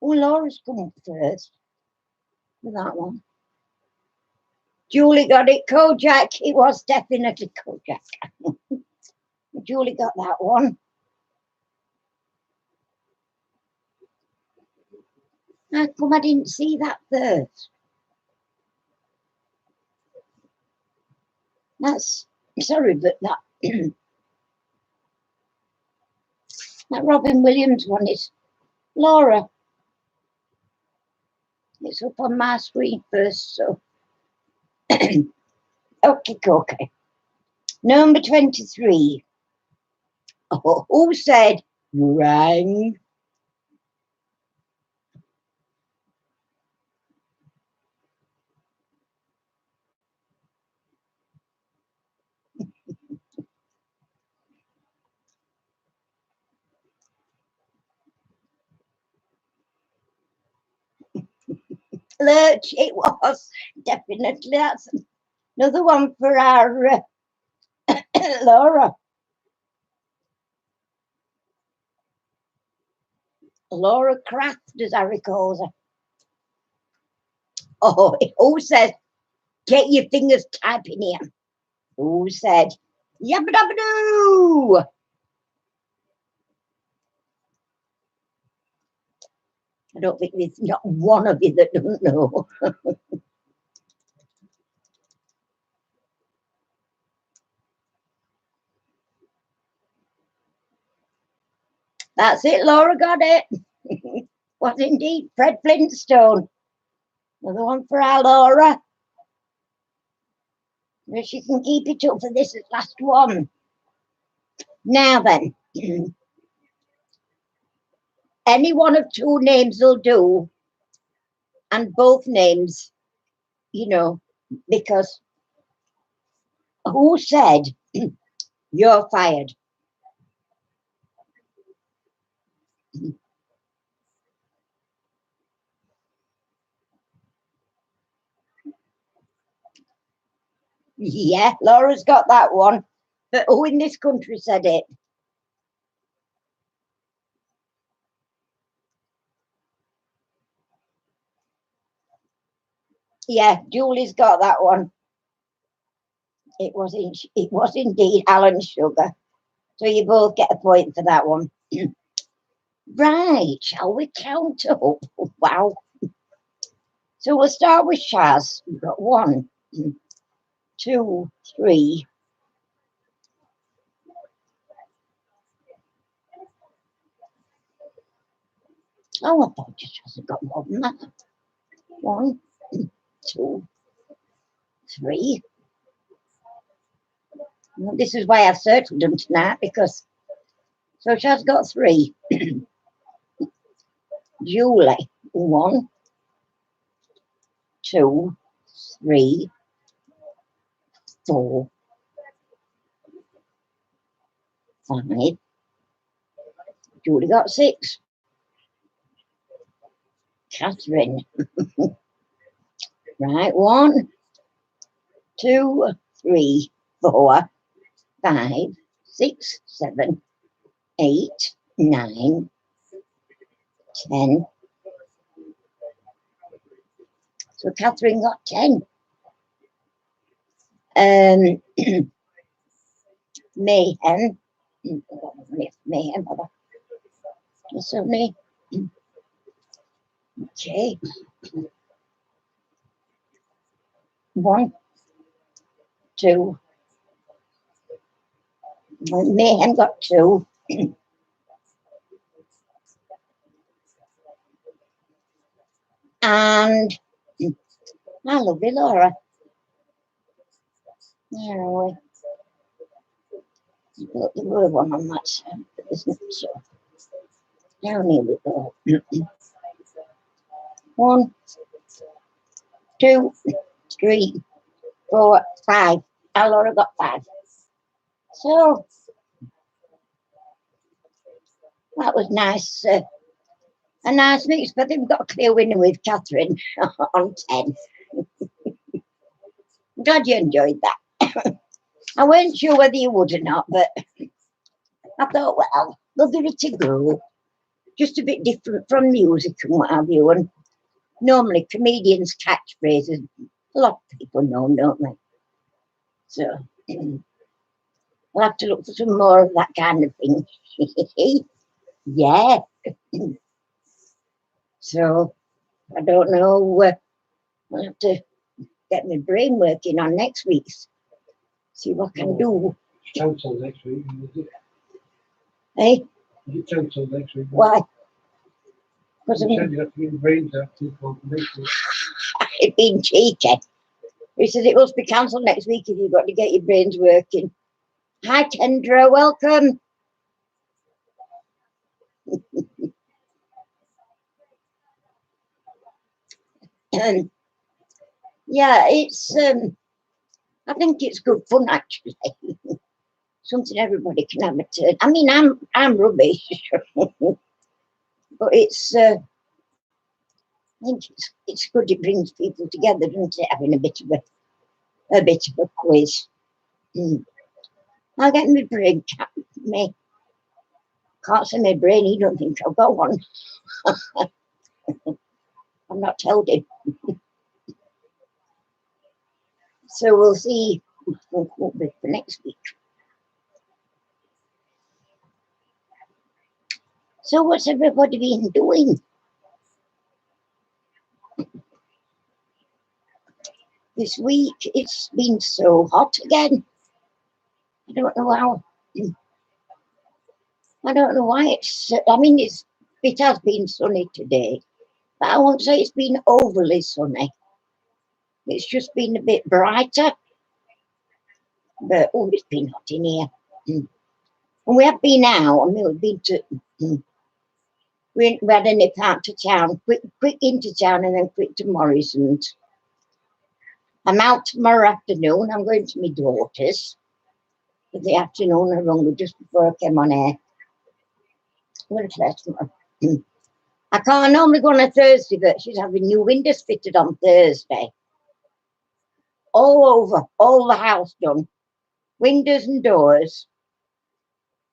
Oh, Laura's come first with that one. Julie got it. Kojak. It was definitely Kojak. Julie got that one. How come I didn't see that first? That's sorry, but that that Robin Williams one is Laura. It's up on my screen first, so okay. Number 23. Oh, who said rang? Lurch, it was definitely. That's another one for our Laura. Laura Craft, as I recall her. Oh, who said, get your fingers typing here? Who said, yabba dabba doo? I don't think there's not one of you that don't know. That's it, Laura got it. Was indeed Fred Flintstone. Another one for our Laura. If she can keep it up for this last one. Now then, any one of two names will do, and both names, you know, because who said you're fired? Yeah, Laura's got that one. But who in this country said it? Yeah, Julie's got that one. It was indeed Alan Sugar. So you both get a point for that one. Right, shall we count up? Wow. So we'll start with Shaz. We've got 1, 2, 3, Oh, I thought it hasn't got more than that. 1, 2, 3. Well, this is why I've circled them tonight, because so she has got 3. Julie, 1, 2, 3, 4, 5. Julie got 6. Catherine. Right, 1, 2, 3, 4, 5, 6, 7, 8, 9, 10. So Catherine got 10. Mayhem. Mayhem. So me. Okay. 1, 2. Mayhem got 2. And I love you, Laura. There we go. The word one on that side, isn't it? So down here we go. 1, 2, 3, 4, 5. Our Laura got 5. So that was nice. A nice mix, but we've got a clear winner with Catherine on 10. I'm glad you enjoyed that. I weren't sure whether you would or not, but I thought, well, we'll give it a go. Just a bit different from music and what have you. And normally comedians' catchphrases, a lot of people know, don't they? So we'll have to look for some more of that kind of thing. Yeah. So I don't know. I'll have to get my brain working on next week's. See what I can do. Cancel next week. Hey, You cancel next week. why? Because You said you have to get your brains out to confirmation. I've been cheeky. He says it must be cancelled next week if you've got to get your brains working. Hi, Kendra, welcome. Yeah, it's I think it's good fun actually. Something everybody can have a turn. I mean, I'm rubbish, but it's I think it's good. It brings people together, doesn't it? Having a bit of a quiz. I'll get my brain me. Can't say my brain. He don't think I've got one. I've not told him. So we'll see what will be for next week. So what's everybody been doing? This week it's been so hot again. I don't know how. I don't know why it's. I mean, it has been sunny today, but I won't say it's been overly sunny. It's just been a bit brighter. But oh, it's been hot in here. And we have been out. I mean, we've been to. We had a nip out to town, quick into town, and then quick to Morrison's. I'm out tomorrow afternoon. I'm going to my daughter's for the afternoon. I rung her just before I came on air. I can't normally go on a Thursday, but she's having new windows fitted on Thursday. All over, all the house done. Windows and doors.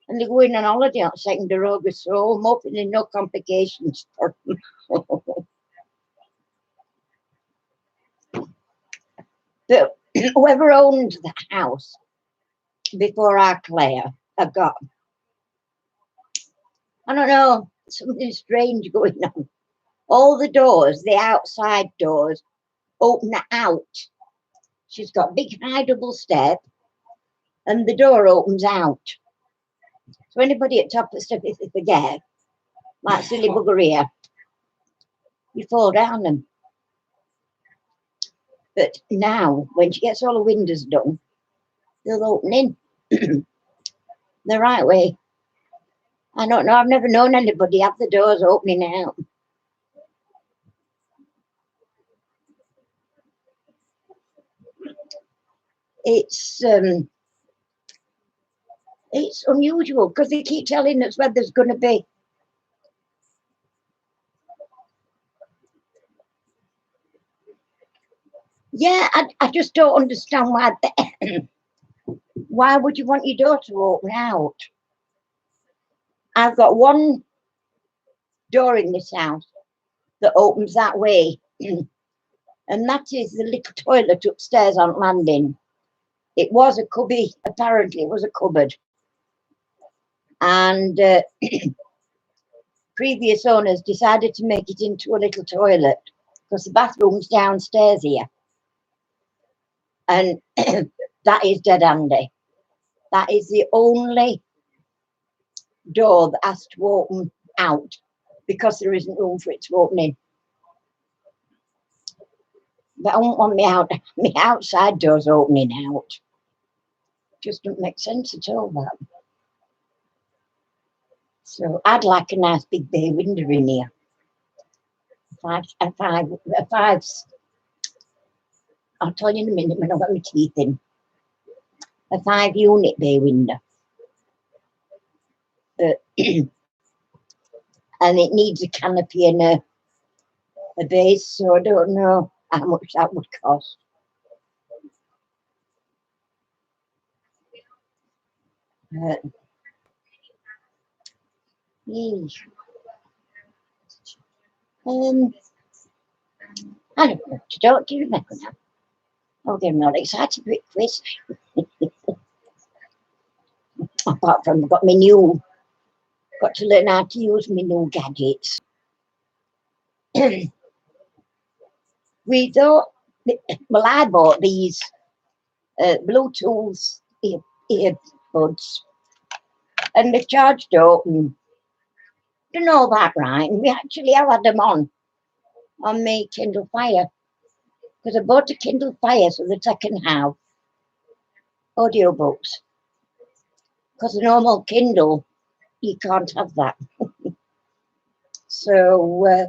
And they're going on holiday on 2nd of August, so I'm hoping there's no complications for them. But whoever owned the house before our Claire, I got, I don't know, something strange going on. All the doors, the outside doors, open out. She's got big high double step and the door opens out. So anybody at top of the step, if they forget, like silly bugger here, You fall down them. But now, when she gets all the windows done, they'll open in the right way. I don't know, I've never known anybody have the doors opening out. It's unusual because they keep telling us where there's going to be. Yeah, I just don't understand why. Why would you want your door to open out? I've got one door in this house that opens that way, and that is the little toilet upstairs on landing. It was a cubby, apparently it was a cupboard. And previous owners decided to make it into a little toilet because the bathroom's downstairs here. And that is dead handy. That is the only door that has to open out because there isn't room for it to open in. But I don't want my outside doors opening out. Just don't make sense at all, that. So I'd like a nice big bay window in here. Five's, I'll tell you in a minute when I've got my teeth in. A 5-unit bay window. And it needs a canopy and a base, so I don't know how much that would cost. Yeesh. I don't know what to do. Do you remember now? Oh, they're not excited with quiz. Apart from I've got to learn how to use my new gadgets. We thought, well, I bought these Bluetooth earbuds, and they charged up, and don't know that right. And we actually have had them on my Kindle Fire, because I bought a Kindle Fire so that I can have audiobooks. Because a normal Kindle, you can't have that. So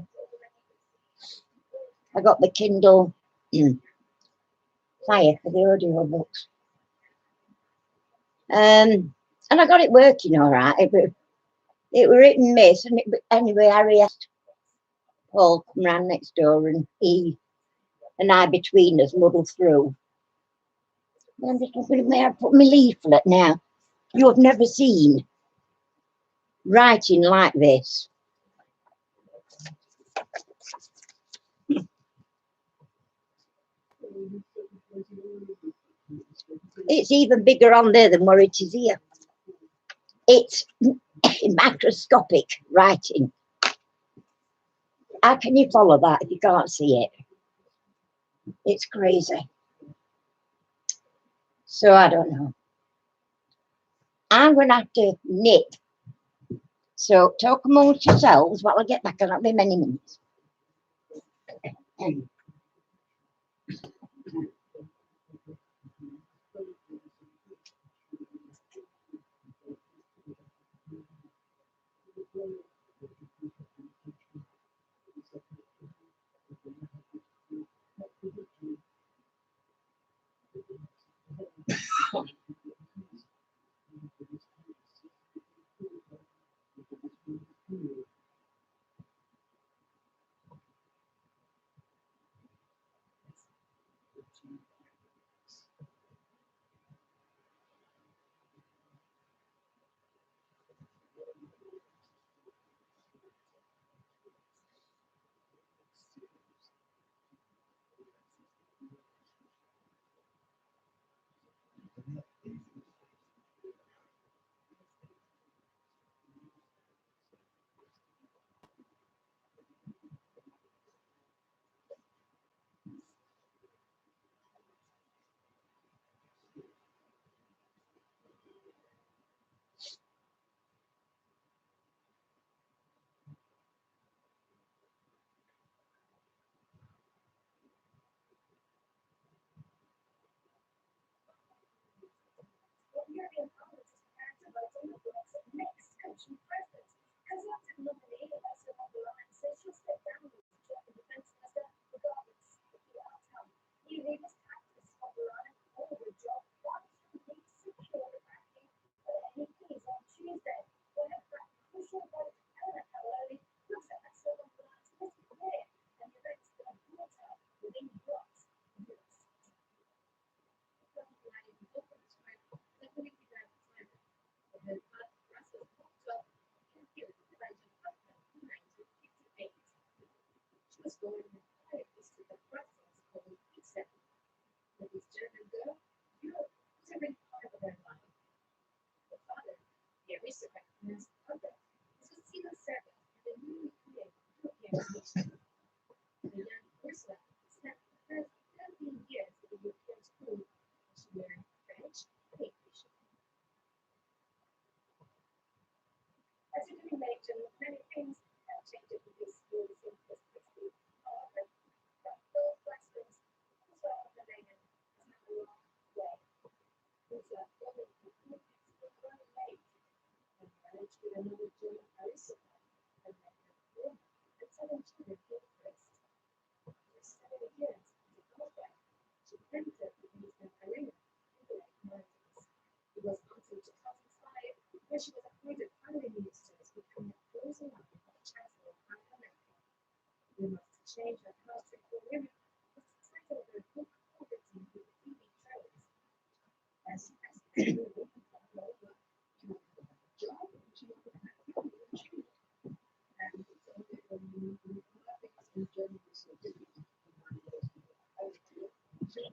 I got the Kindle Fire for the audiobooks. And I got it working all right. It were hit and miss. And anyway, Harry asked Paul come round next door, and he and I between us muddled through. I'm just looking where I put my leaflet now. You have never seen writing like this. It's even bigger on there than where it is here. It's macroscopic writing. How can you follow that if you can't see it? It's crazy. So I don't know. I'm going to have to nip. So talk amongst yourselves while I get back. I'll not be many minutes.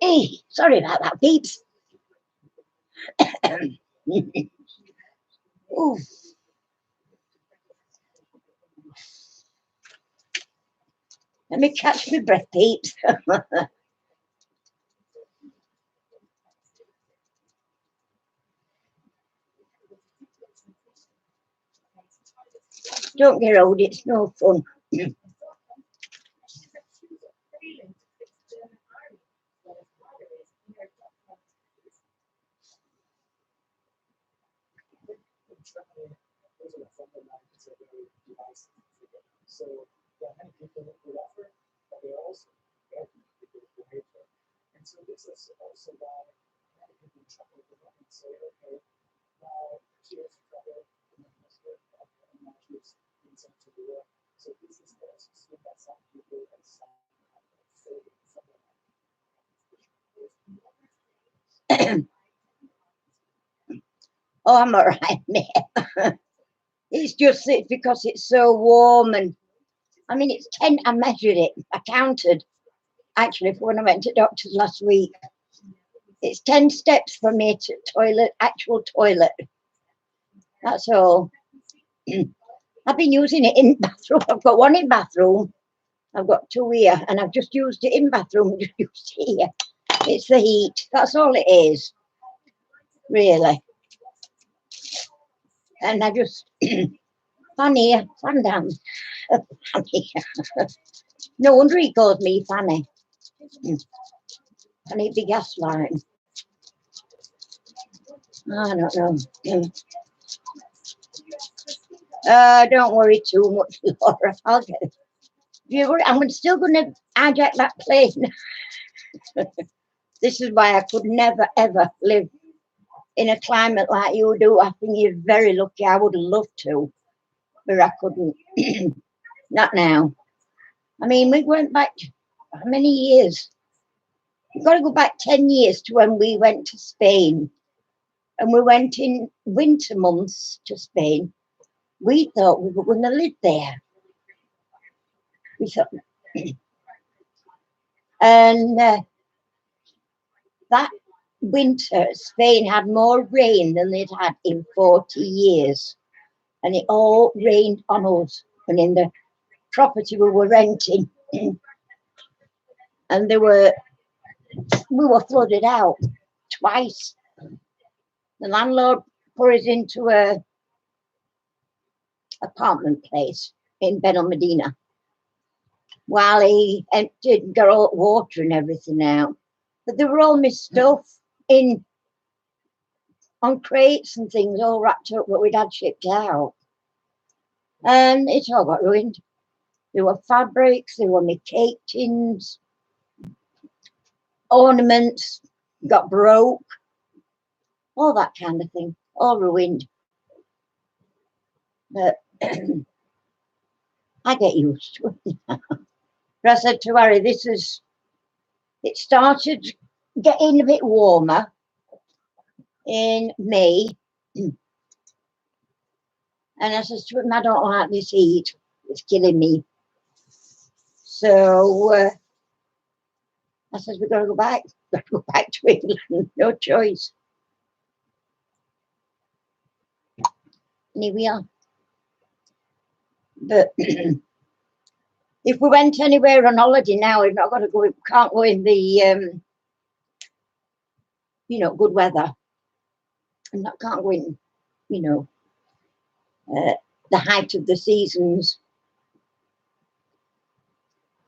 Hey, sorry about that, peeps. Ooh. Let me catch my breath, peeps. Don't get old, it's no fun. Oh, I'm all right, mate. It's just that because it's so warm and I mean, it's 10, I measured it, I counted actually for when I went to doctor's last week. It's 10 steps from me to toilet, actual toilet. That's all. I've been using it in bathroom. I've got one in bathroom. I've got two here, and I've just used it in bathroom, just used it here. It's the heat. That's all it is, really. And I just fan here, fan down. Fanny. No wonder he calls me Fanny. Fanny the gas line. I don't know. Don't worry too much, Laura. I'll get it. I'm still going to hijack that plane. This is why I could never, ever live in a climate like you do. I think you're very lucky. I would love to, but I couldn't. Not now. I mean, we went back, how many years? We've got to go back 10 years to when we went to Spain. And we went in winter months to Spain. We thought we were going to live there. We thought, and that winter, Spain had more rain than they'd had in 40 years. And it all rained on us and in the property we were renting. And we were flooded out twice. The landlord put us into a apartment place in Benalmádena while he emptied, got all water and everything out. But they were all my stuff in on crates and things all wrapped up, but we'd had shipped out. And it all got ruined. There were fabrics, there were my cake tins, ornaments got broke, all that kind of thing, all ruined. But I get used to it now. But I said to Harry, it started getting a bit warmer in May. And I said to him, I don't like this heat, it's killing me. So I said, we've got to go back. We've got to go back to England, no choice. And here we are. But if we went anywhere on holiday now, we've not got to go, we can't go in the, good weather. And that can't go in, the height of the seasons.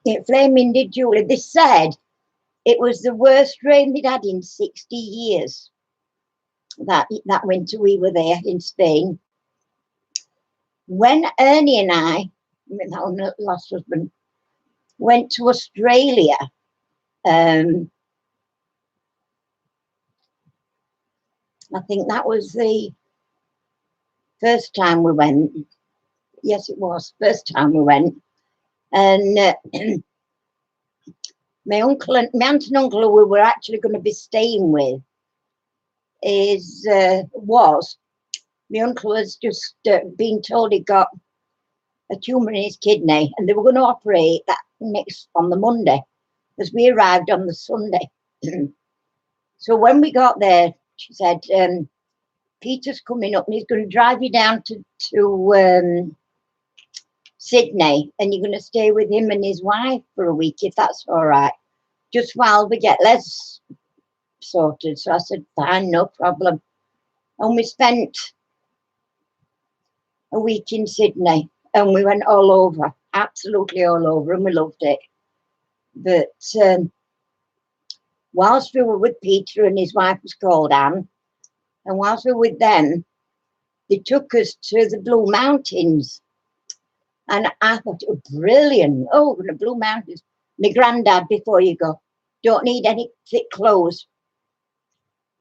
It flaming did, Julie. They said it was the worst rain they'd had in 60 years. That winter we were there in Spain. When Ernie and I my last husband, went to Australia, I think that was the first time we went. Yes, it was first time we went. And my aunt and uncle who we were actually going to be staying with my uncle was just being told he got a tumour in his kidney, and they were going to operate that on the Monday, because we arrived on the Sunday. So when we got there, she said, Peter's coming up and he's going to drive you down to Sydney, and you're going to stay with him and his wife for a week, if that's all right, just while we get Les sorted. So I said, fine, no problem. And we spent a week in Sydney, and we went all over, absolutely all over, and we loved it. But whilst we were with Peter, and his wife was called Anne, and whilst we were with them, they took us to the Blue Mountains. And I thought it was brilliant. Oh, the Blue Mountains. My granddad, before you go, don't need any thick clothes.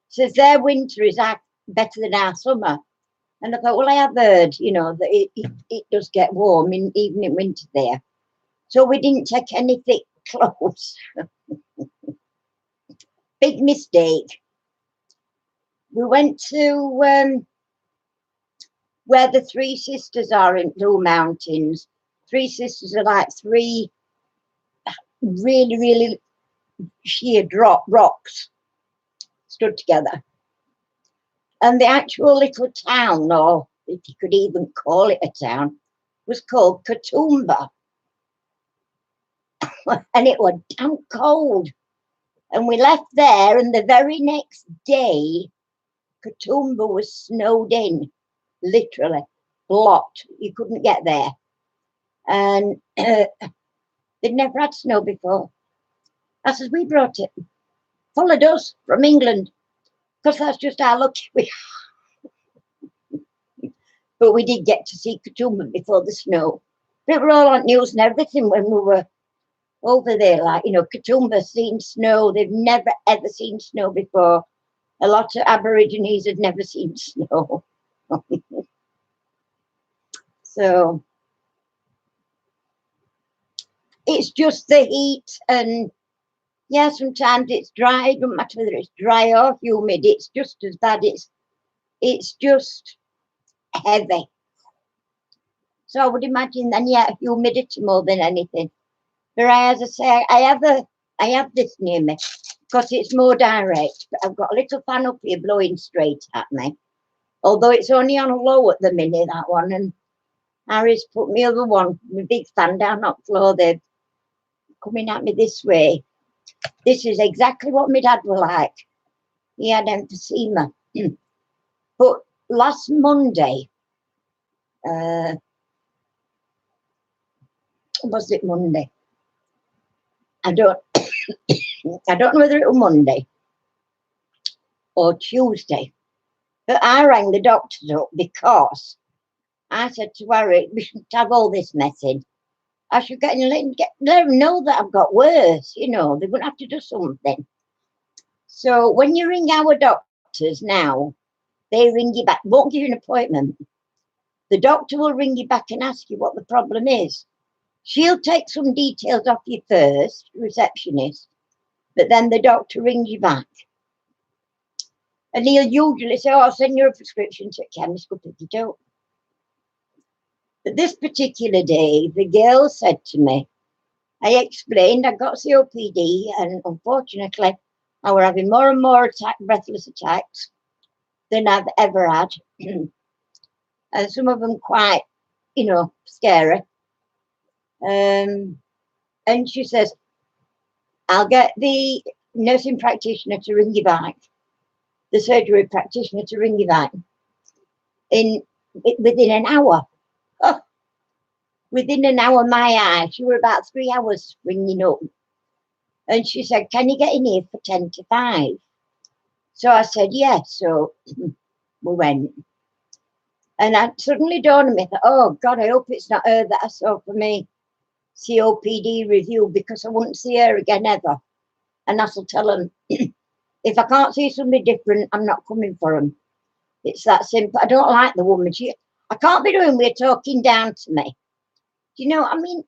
Says their winter is better than our summer. And I thought, well, I have heard, that it does get warm even in winter there. So we didn't take any thick clothes. Big mistake. We went to where the Three Sisters are in Blue Mountains. Three Sisters are like three really, really sheer rocks stood together. And the actual little town, or if you could even call it a town, was called Katoomba. And it was damn cold. And we left there, and the very next day, Katoomba was snowed in, literally blocked. You couldn't get there. And they'd never had snow before. I said, we brought it. Followed us from England, because that's just how lucky we are. But we did get to see Katoomba before the snow. They were all on news and everything when we were over there, like, Katoomba's seen snow. They've never, ever seen snow before. A lot of Aborigines had never seen snow. So it's just the heat, and yeah, sometimes it's dry. It doesn't matter whether it's dry or humid. It's just as bad. It's just heavy. So I would imagine then, yeah, humidity more than anything. But as I say, I have this near me because it's more direct. But I've got a little fan up here blowing straight at me. Although it's only on a low at the minute, that one. And Harry's put me other one, my big fan down on the floor. They're coming at me this way. This is exactly what my dad was like. He had emphysema. But last Monday, was it Monday? I don't know whether it was Monday or Tuesday. But I rang the doctors up because I said to Harry, we shouldn't have all this mess in. I should let them know that I've got worse, you know, they're going to have to do something. So when you ring our doctors now, they ring you back, won't give you an appointment. The doctor will ring you back and ask you what the problem is. She'll take some details off you first, receptionist, but then the doctor rings you back. And he'll usually say, oh, I'll send you a prescription to a chemist, go pick it up. But this particular day, the girl said to me, I explained I got COPD, and unfortunately, I was having more and more breathless attacks than I've ever had. And some of them quite, you know, scary. And she says, I'll get the nursing practitioner to ring you back, the surgery practitioner to ring you back within an hour. Oh, within an hour, my eye, she were about 3 hours ringing up. And she said, can you get in here for 10 to 5? So I said, yes. So we went. And I suddenly dawned on me, oh, God, I hope it's not her that I saw for me COPD review, because I wouldn't see her again ever. And I shall tell them, if I can't see somebody different, I'm not coming for them. It's that simple. I don't like the woman. I can't be doing with talking down to me. Do you know what I mean?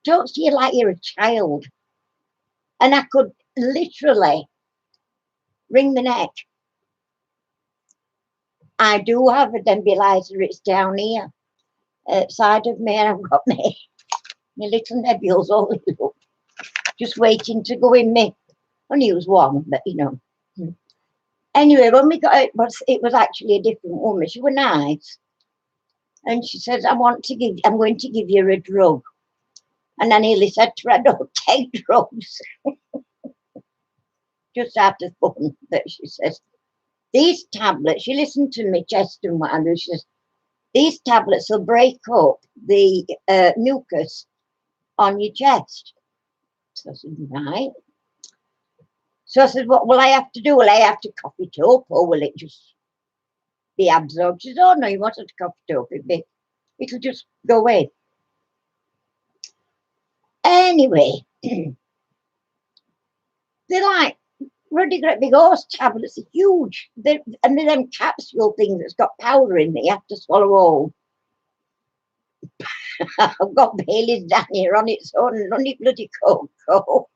Don't see you like you're a child. And I could literally wring the neck. I do have a nebulizer. It's down here, side of me, and I've got my little nebules all lit up, just waiting to go in me. Only use one, but you know. Anyway, when we got it was actually a different woman. She was nice. And she says, I'm going to give you a drug. And I nearly said to her, I don't take drugs. Just out of fun. But she says, these tablets, she listened to me, chest and what I do. She says, these tablets will break up the mucus on your chest. So I said, right. So I said, what will I have to do? Will I have to cough it up, or will it just be absorbed? She said, oh, no, you wanted to cough it up. It'll just go away. Anyway, they're like really great big horse tablets, are huge. And they're them capsule things that's got powder in there, you have to swallow all. I've got Bailey's down here on its own and only bloody cocoa.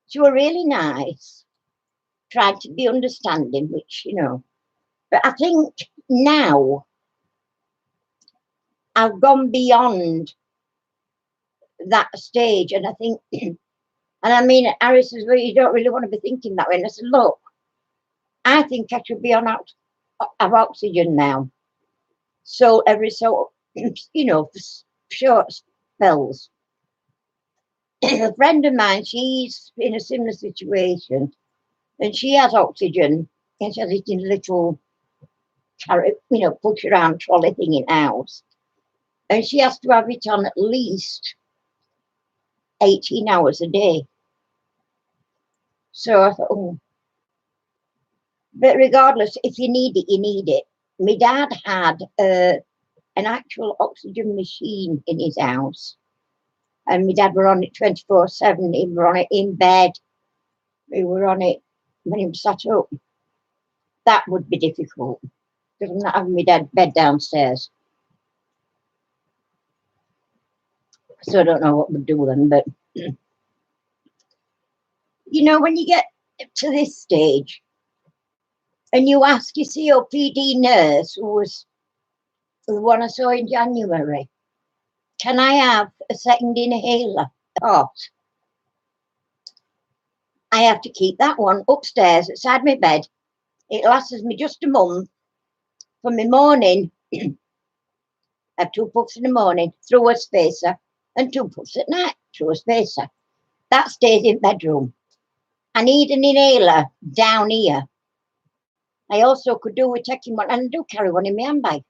She were really nice, tried to be understanding, which, you know, but I think now I've gone beyond that stage, and I think, and I mean, Harry says, well, you don't really want to be thinking that way. And I said, look, I think I should be on oxygen now. So every so, you know, for short spells. A friend of mine, she's in a similar situation, and she has oxygen, and she has it in a little carrot, you know, push around trolley thing in house. And she has to have it on at least 18 hours a day. So I thought, oh. But regardless, if you need it, you need it. My dad had an actual oxygen machine in his house. And my dad were on it 24/7. He were on it in bed. We were on it when he was sat up. That would be difficult, because I'm not having my dad bed downstairs. So I don't know what would do them, but you know, when you get to this stage and you ask your COPD nurse, who was the one I saw in January, can I have a second inhaler? Oh, I have to keep that one upstairs outside my bed. It lasts me just a month. For my morning, I have 2 puffs in the morning through a spacer, and 2 puffs at night through a spacer. That stays in bedroom. I need an inhaler down here. I also could do with taking one, and I do carry one in my handbag.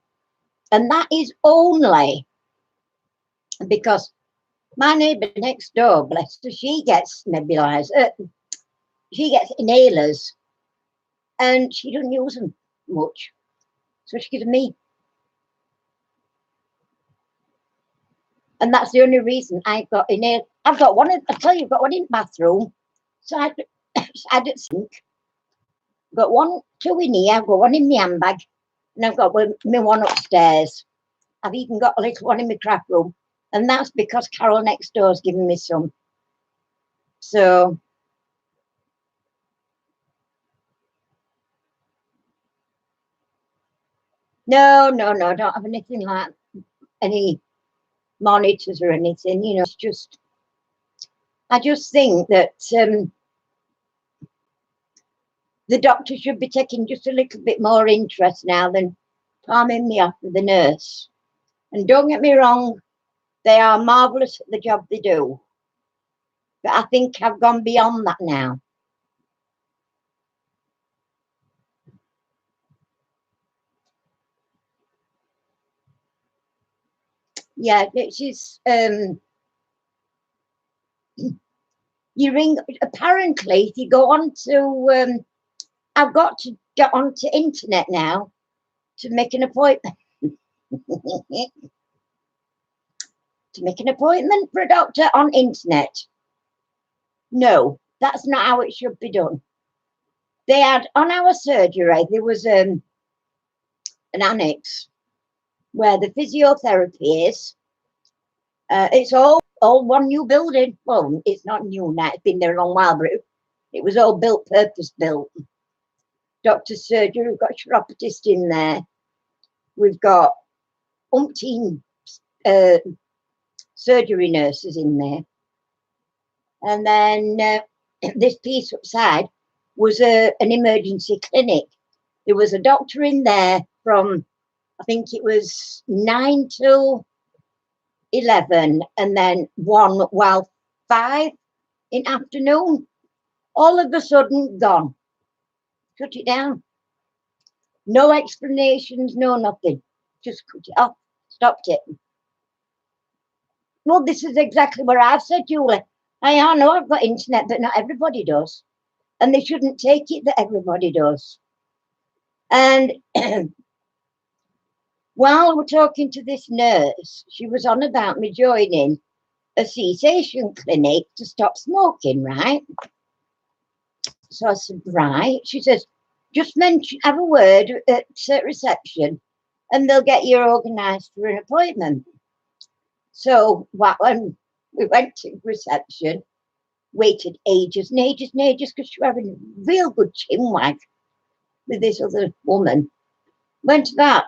And that is only because my neighbour next door, bless her, she gets nebulized. she gets inhalers and she doesn't use them much. So she gives them me. And that's the only reason I've got inhaler. I've got one, I tell you, I've got one in the bathroom. So I didn't sink. Got one, two in here, I've got one in my handbag, and I've got my one upstairs. I've even got a little one in my craft room. And that's because Carol next door's given me some. So no, I don't have anything like any monitors or anything, you know. It's just, I just think that the doctor should be taking just a little bit more interest now than palming me off with the nurse. And don't get me wrong, they are marvellous at the job they do. But I think I've gone beyond that now. Yeah, it's just, you ring, apparently, if you go on to, I've got to get onto internet now to make an appointment. To make an appointment for a doctor on internet. No, that's not how it should be done. They had, on our surgery, there was an annex where the physiotherapy is. It's all one new building. Well, it's not new now, it's been there a long while, but it was all built, purpose built. Doctor's surgery, we've got chiropodist in there. We've got umpteen surgery nurses in there. And then this piece upside was an emergency clinic. There was a doctor in there from, I think it was 9 till 11, and then 1 while 5 in afternoon. All of a sudden gone. Shut it down. No explanations, no nothing. Just cut it off, stopped it. Well, this is exactly what I've said, Julie. I know I've got internet, but not everybody does. And they shouldn't take it that everybody does. And while we're talking to this nurse, she was on about me joining a cessation clinic to stop smoking, right? So I said, right. She says, just have a word at reception and they'll get you organised for an appointment. So when we went to reception, waited ages and ages and ages because she was having a real good chinwag with this other woman. Went to that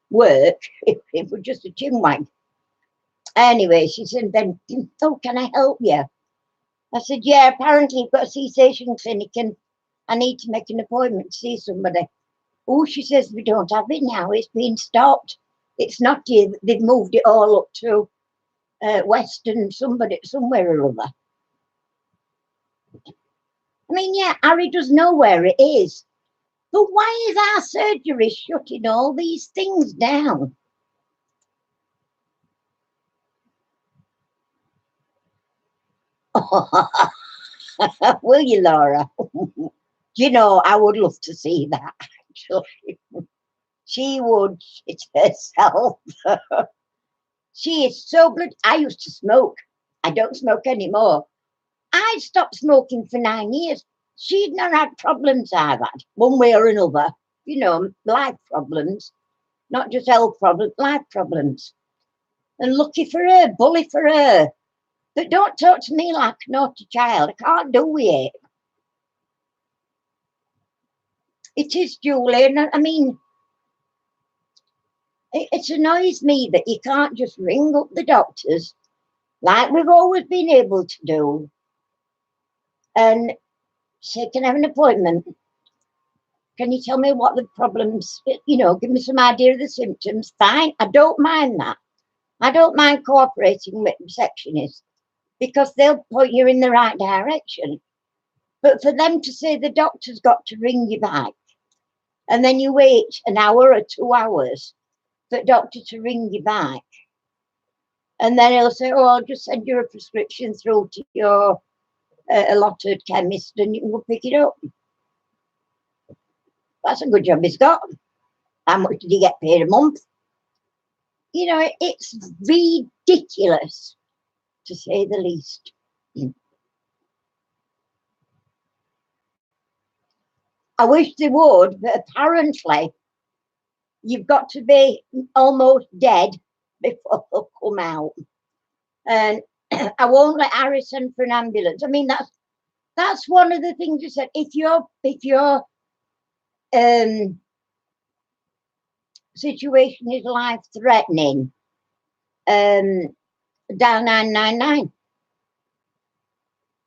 work, it was just a chinwag. Anyway, she said, then, oh, can I help you? I said, yeah, apparently you've got a cessation clinic and I need to make an appointment to see somebody. Oh, she says, we don't have it now. It's been stopped. It's not here. They've moved it all up to Western somewhere or other. I mean, yeah, Harry does know where it is. But why is our surgery shutting all these things down? Will you, Laura? You know, I would love to see that, actually. She would shit herself. She is so bloody. I used to smoke. I don't smoke anymore. I stopped smoking for 9 years. She'd not had problems I've had, one way or another. You know, life problems, not just health problems, life problems. And lucky for her, bully for her. But don't talk to me like a naughty child. I can't do with it. It is, Julie. And I mean, it annoys me that you can't just ring up the doctors like we've always been able to do and say, can I have an appointment? Can you tell me what the problems, you know, give me some idea of the symptoms? Fine, I don't mind that. I don't mind cooperating with receptionists because they'll point you in the right direction. But for them to say the doctor's got to ring you back and then you wait an hour or 2 hours for the doctor to ring you back, and then he'll say, oh, I'll just send you a prescription through to your a lot of chemists and you can go pick it up. That's a good job he's got. How much did he get paid a month? You know, it's ridiculous, to say the least. I wish they would, but apparently you've got to be almost dead before they'll come out. And I won't let Harry send for an ambulance. I mean, that's one of the things you said. If your situation is life threatening, dial 999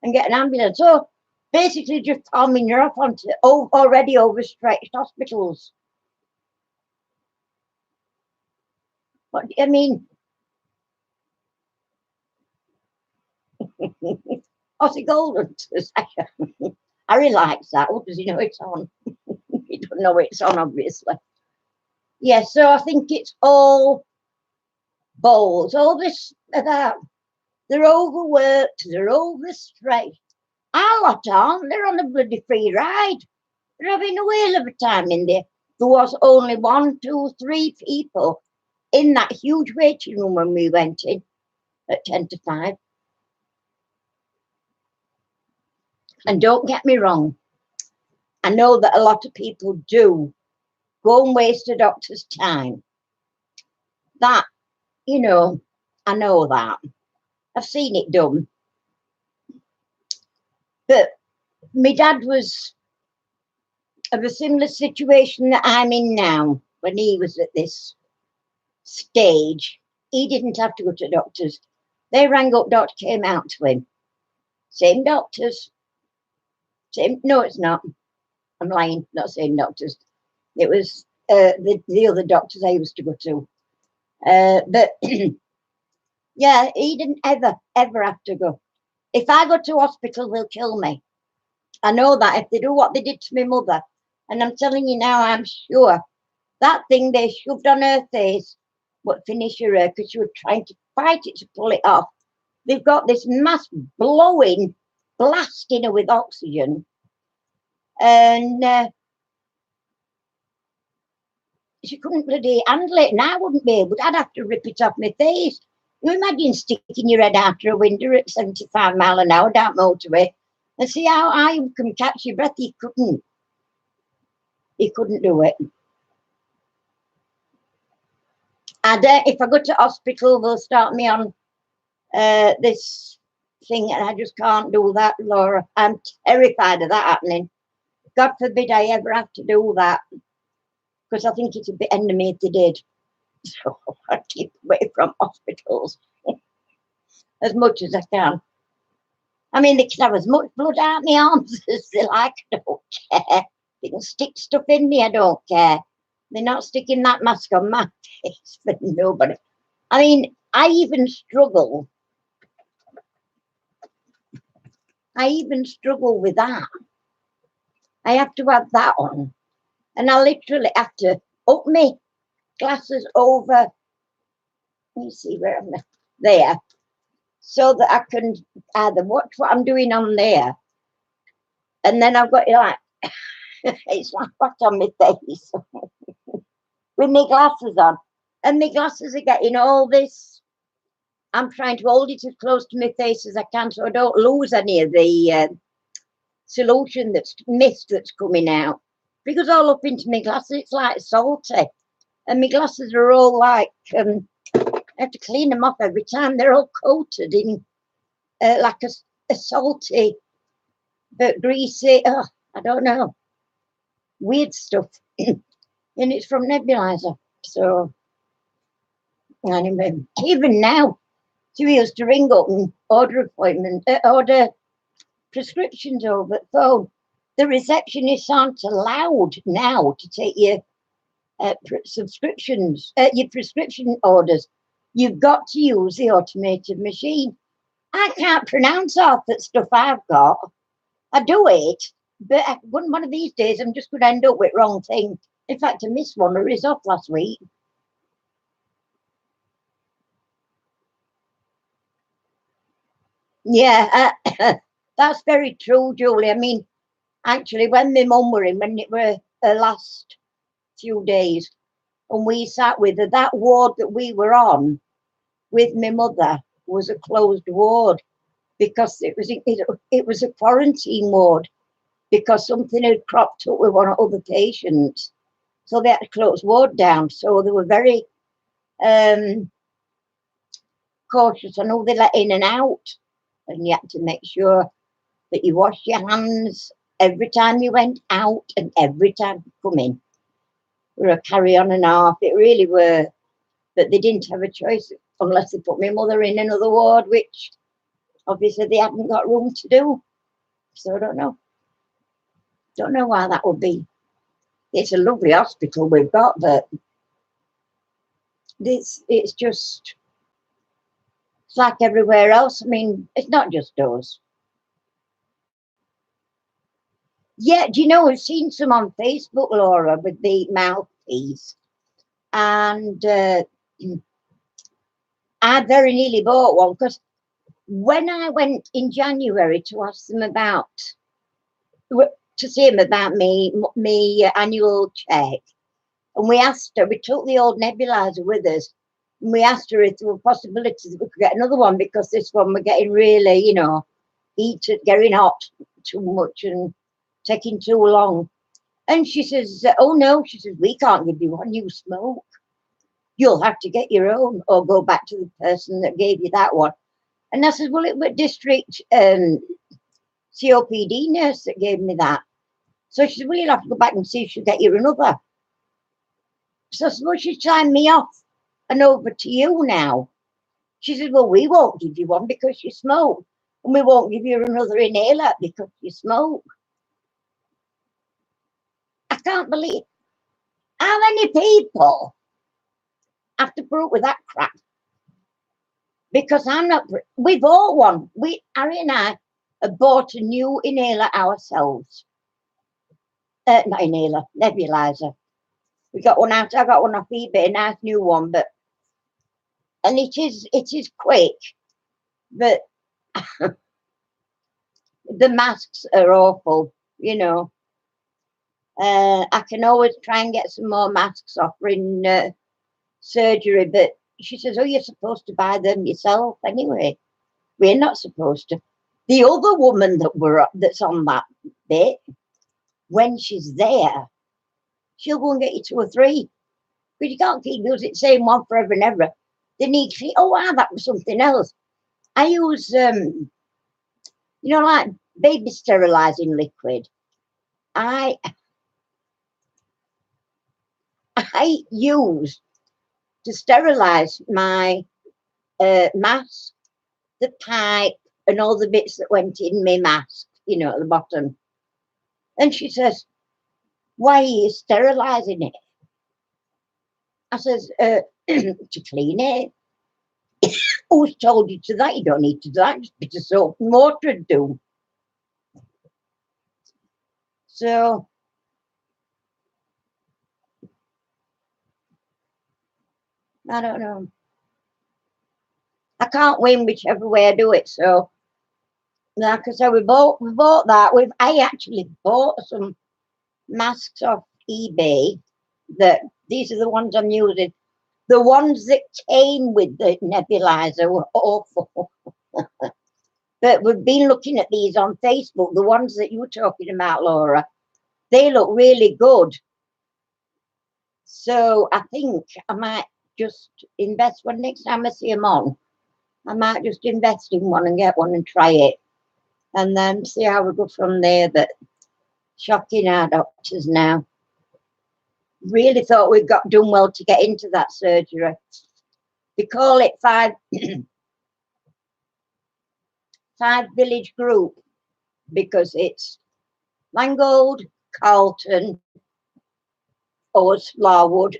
and get an ambulance. So basically, just palming you off onto already overstretched hospitals. But I mean, Aussie Golden. Harry likes that. Oh, does he know it's on? He don't know it's on, obviously. Yeah, so I think it's all balls, all this, that. They're overworked, they're overstretched. Our lot aren't. They're on a bloody free ride. They're having a whale of a time in there. There was only 1, 2, 3 people in that huge waiting room when we went in at 10 to 5. And don't get me wrong, I know that a lot of people do go and waste a doctor's time. That, you know, I know that. I've seen it done. But my dad was of a similar situation that I'm in now. When he was at this stage, he didn't have to go to doctors. They rang up, doctor came out to him. Same doctors. Same, no, it's not. I'm lying, not same doctors. It was the other doctors I used to go to. But yeah, he didn't ever have to go. If I go to hospital, they'll kill me. I know that if they do what they did to my mother, and I'm telling you now, I'm sure that thing they shoved on her face would finish her because she was trying to fight it to pull it off. They've got this mass blowing, blasting her with oxygen. And she couldn't bloody handle it, and I wouldn't be able. I'd have to rip it off my face. You imagine sticking your head after a window at 75 miles an hour down motorway and see how high you can catch your breath. He couldn't. He couldn't do it. And if I go to hospital, they'll start me on this thing, and I just can't do that, Laura. I'm terrified of that happening. God forbid I ever have to do that, because I think it's a bit enemy if they did. So I keep away from hospitals as much as I can. I mean, they can have as much blood out my arms as they like. I don't care. They can stick stuff in me. I don't care. They're not sticking that mask on my face for nobody. I mean, I even struggle. With that. I have to have that on. And I literally have to up my glasses over. Let me see where I'm there. So that I can either watch what I'm doing on there. And then I've got it like, it's like what's on my face. With my glasses on. And my glasses are getting all this. I'm trying to hold it as close to my face as I can so I don't lose any of the solution mist that's coming out. Because all up into my glasses, it's like salty. And my glasses are all like, I have to clean them off every time. They're all coated in like a salty, but greasy, I don't know, weird stuff. And it's from Nebulizer. So, anyway, even now, she used to ring up and order prescriptions over the phone. The receptionists aren't allowed now to take your subscriptions, your prescription orders. You've got to use the automated machine. I can't pronounce half that stuff I've got. I do it, but one of these days I'm just going to end up with wrong thing. In fact, I missed one. I was off last week. Yeah, That's very true, Julie. I mean, actually, when my mum were in, when it were her last few days, and we sat with her, that ward that we were on with my mother was a closed ward because it was a quarantine ward because something had cropped up with one of the patients. So they had to close ward down. So they were very cautious on who they let in and out. And you had to make sure that you washed your hands every time you went out and every time you come in. We were a carry on and off. It really were. But they didn't have a choice unless they put my mother in another ward, which obviously they hadn't got room to do. So I don't know. Don't know why that would be. It's a lovely hospital we've got, but it's just, it's like everywhere else. I mean, it's not just us. Yeah, do you know, I've seen some on Facebook, Laura, with the mouthpiece. And I very nearly bought one because when I went in January to ask them about, to see them about me annual check, and we asked her, we took the old nebulizer with us, and we asked her if there were possibilities that we could get another one because this one we're getting really, you know, heated, getting hot too much and taking too long. And she says, oh no, she says, we can't give you one, you smoke. You'll have to get your own or go back to the person that gave you that one. And I said, well, it was district COPD nurse that gave me that. So she said, well, you'll have to go back and see if she'll get you another. So I said, well, she's signed me off and over to you now. She said, well, we won't give you one because you smoke. And we won't give you another inhaler because you smoke. I can't believe how many people have to put up with that crap. Because I'm not, we bought one. Harry and I have bought a new inhaler ourselves. Not inhaler, nebulizer. We got one out, I got one off eBay, a nice new one, but, and it is quick, but the masks are awful, you know. I can always try and get some more masks offering surgery, but she says, oh, you're supposed to buy them yourself anyway. We're not supposed to. The other woman that's on that bit, when she's there, she'll go and get you 2 or 3. Because you can't keep using the same one forever and ever. They need to, oh wow, that was something else. I use you know, like baby sterilizing liquid. I use to sterilize my mask, the pipe, and all the bits that went in my mask, you know, at the bottom. And she says, why are you sterilizing it? I says, to clean it. Who's told you to that? You don't need to do that. Just a bit of soap and water would do. So I don't know. I can't win whichever way I do it. So like I said, we bought that. I actually bought some masks off eBay. That these are the ones I'm using. The ones that came with the nebulizer were awful. But we've been looking at these on Facebook, the ones that you were talking about, Laura. They look really good. So I think I might just invest one next time I see them on. I might just invest in one and get one and try it. And then see how we go from there. But shocking our doctors now. Really thought we'd done well to get into that surgery. They call it five village group because it's Mangold, Carlton, us, Larwood,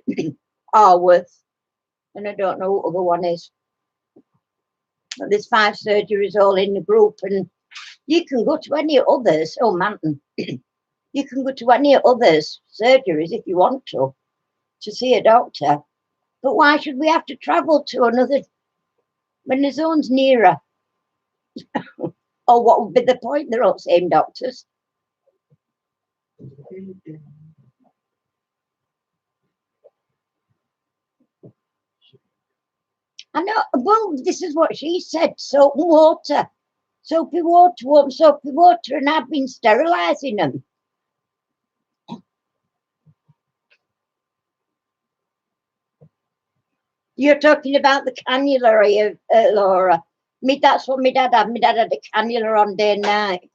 Arworth, and I don't know what other one is. But there's 5 surgeries all in the group, and you can go to any others. Oh, Manton. You can go to any others surgeries if you want to see a doctor. But why should we have to travel to another when there's one's nearer? Or what would be the point? They're all the same doctors. I know, well, this is what she said, soap and water. Soapy water, warm soapy water, and I've been sterilising them. You're talking about the cannula, are you, Laura? That's what my dad had. My dad had a cannula on day and night.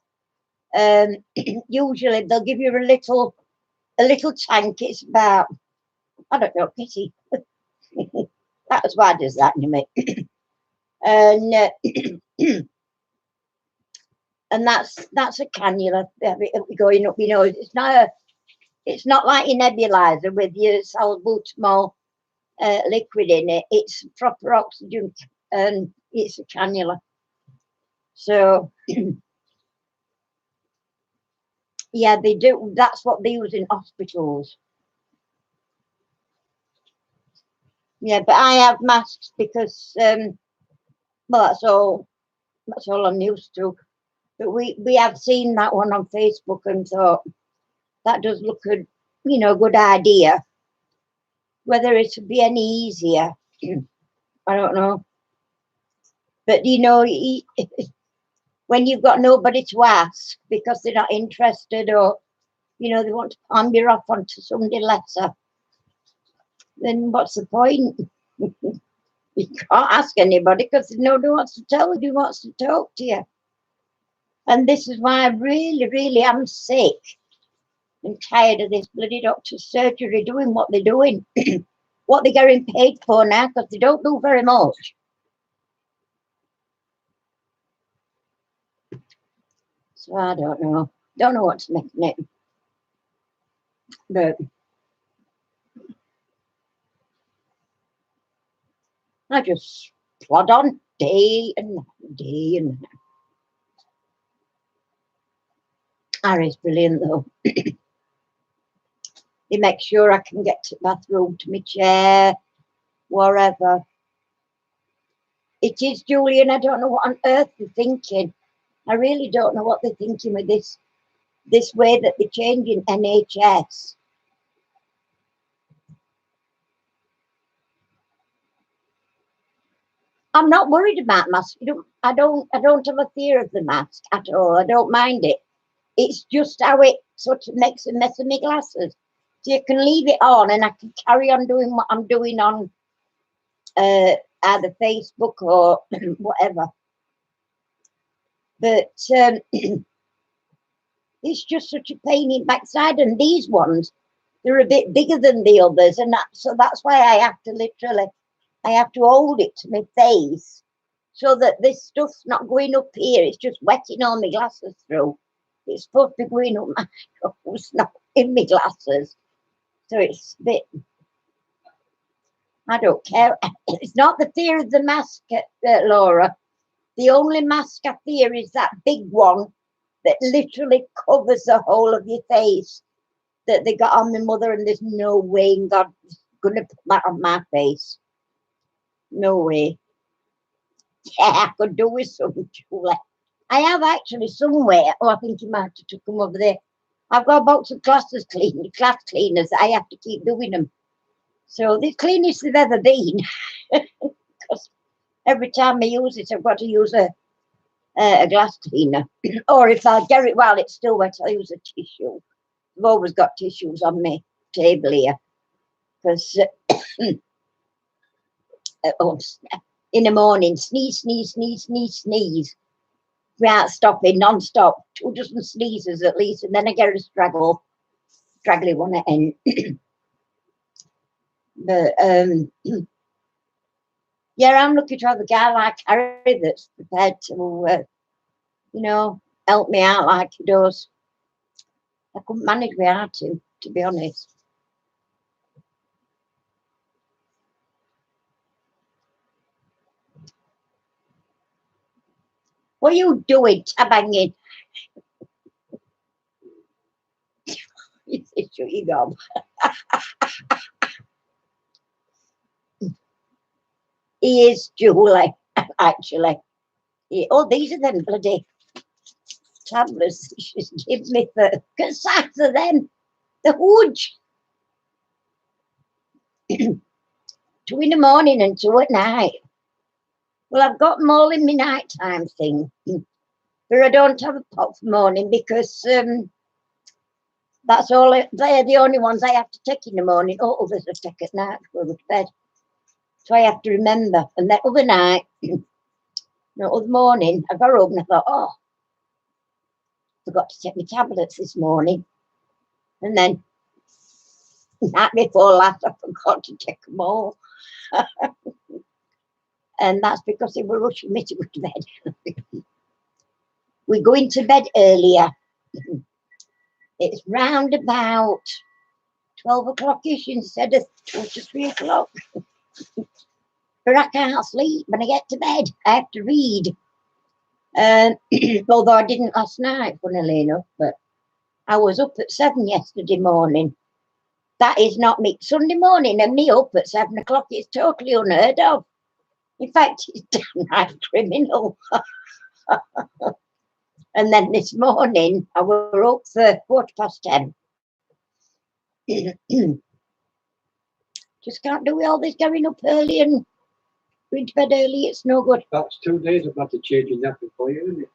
Usually they'll give you a little tank. It's about, I don't know, pity. That's why does that to me. And and that's a cannula going up your nose. It's not like your nebulizer with your salbutamol liquid in it. It's proper oxygen, and it's a cannula. So yeah, they do. That's what they use in hospitals. Yeah, but I have masks because well, that's all I'm used to. But we have seen that one on Facebook and thought that does look a good idea. Whether it would be any easier, I don't know. But when you've got nobody to ask because they're not interested, or they want to palm you off onto somebody lesser, then what's the point? You can't ask anybody because nobody wants to tell you, who wants to talk to you. And this is why I really, really am sick and tired of this bloody doctor's surgery doing what they're doing, what they're getting paid for now, because they don't do very much. So I don't know what's making it. But I just plod on day and night. Harry's brilliant though. He makes sure I can get to the bathroom, to my chair, wherever. It is, Julian. I don't know what on earth they're thinking. I really don't know what they're thinking with this way that they're changing NHS. I'm not worried about masks. I don't have a fear of the mask at all. I don't mind it. It's just how it sort of makes a mess of my glasses. So you can leave it on and I can carry on doing what I'm doing on either Facebook or whatever. But it's just such a pain in the backside. And these ones, they're a bit bigger than the others. And so that's why I have to hold it to my face so that this stuff's not going up here. It's just wetting all my glasses through. It's supposed to be going up my nose, not in my glasses. So it's a bit, I don't care. It's not the fear of the mask, Laura. The only mask I fear is that big one that literally covers the whole of your face that they got on my mother, and there's no way in God's going to put that on my face. No way. Yeah, I could do with some, Julie. I have actually somewhere. Oh, I think you might have took them over there. I've got a box of glass cleaners. I have to keep doing them. So the cleanest they've ever been. Because every time I use it, I've got to use a glass cleaner. Or if I get it while it's still wet, I'll use a tissue. I've always got tissues on my table here. Because in the morning, sneeze, without stopping, non-stop, 2 dozen sneezes at least, and then I get a straggly one at end. But yeah, I'm looking to have a guy like Harry that's prepared to, help me out like he does. I couldn't manage without him, to be honest. What are you doing, tabbanging? Shut your gob. He is, Julie, actually. Oh, these are them bloody tablets she's given me for, because half of them, the huge. 2 in the morning and 2 at night. Well, I've got them all in my nighttime thing, but I don't have a pot for morning because that's all. They're the only ones I have to take in the morning. All others I take at night before I go to bed. So I have to remember. And that other night, the other morning, I got up and I thought, oh, I forgot to take my tablets this morning. And then the night before last, I forgot to take them all. And that's because they were rushing me to go to bed. We're going to bed earlier. It's round about 12 o'clock-ish instead of 2 to 3 o'clock. But I can't sleep when I get to bed. I have to read. Although I didn't last night, funnily enough, but I was up at 7 yesterday morning. That is not me. Sunday morning and me up at 7 o'clock is totally unheard of. In fact, it's downright criminal. And then this morning, I were up for 10:15. Just can't do all this going up early and going to bed early. It's no good. That's 2 days I've had to change your nappy for you, isn't it?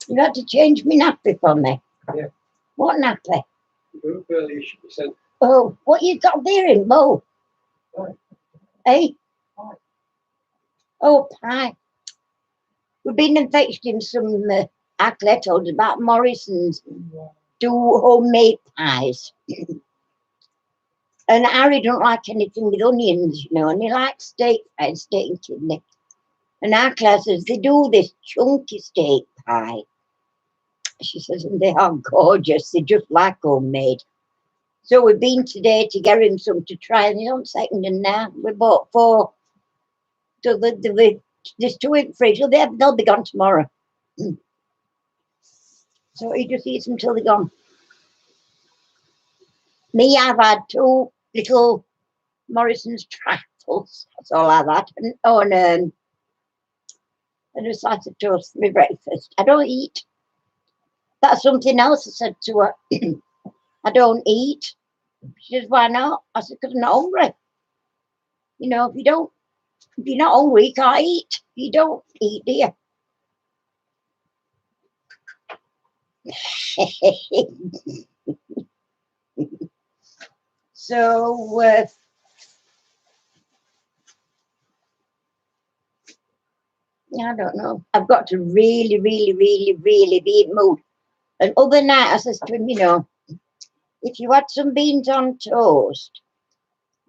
You had to change me nappy for me. Yeah. What nappy? You're up early, you should be sent. Oh, what you got there in Mo? Pie. Hey? Pie. Oh, pie. We've been and fetched him some told about Morrison's do homemade pies. And Harry don't like anything with onions, you know, and he likes steak fried steak and kidney. And our class says they do this chunky steak pie. She says, and they are gorgeous. They're just like homemade. So we've been today to get him some to try, and he's on second and now. We bought 4. So there's 2 in the fridge. They'll be gone tomorrow. So he just eats them till they're gone. Me, I've had 2 little Morrison's trifles. That's all I've had. And a slice of toast for my breakfast. I don't eat. That's something else I said to her. I don't eat. She says, why not? I said, because I'm not hungry. You know, if you're not hungry, you can't eat. You don't eat, do you? So, I don't know. I've got to really, really, really, really be in the mood. And other night I says to him, you know, if you had some beans on toast,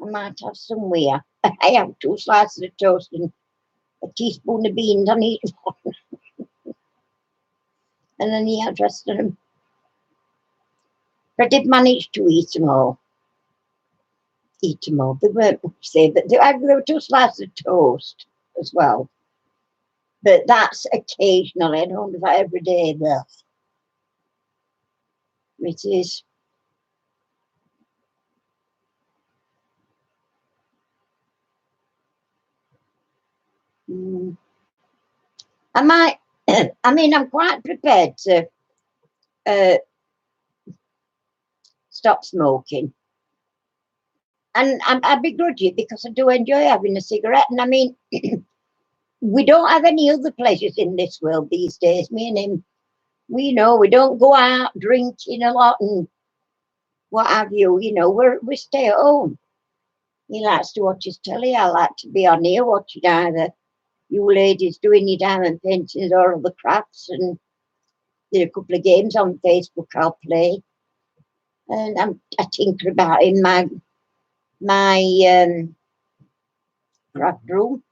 I might have some with. I have 2 slices of toast and a teaspoon of beans on each one. And then he had rest of them. But I did manage to eat them all. They weren't much there, but there were 2 slices of toast as well. But that's occasionally. I don't do that every day, though. It is. I might, I mean, I'm quite prepared to stop smoking. And I begrudge it because I do enjoy having a cigarette. And I mean, we don't have any other pleasures in this world these days. Me and him, we don't go out drinking a lot and what have you. You know, we stay at home. He likes to watch his telly. I like to be on here watching either you ladies doing your diamond paintings or other crafts. And there are a couple of games on Facebook I'll play. And I tinker about in my craft room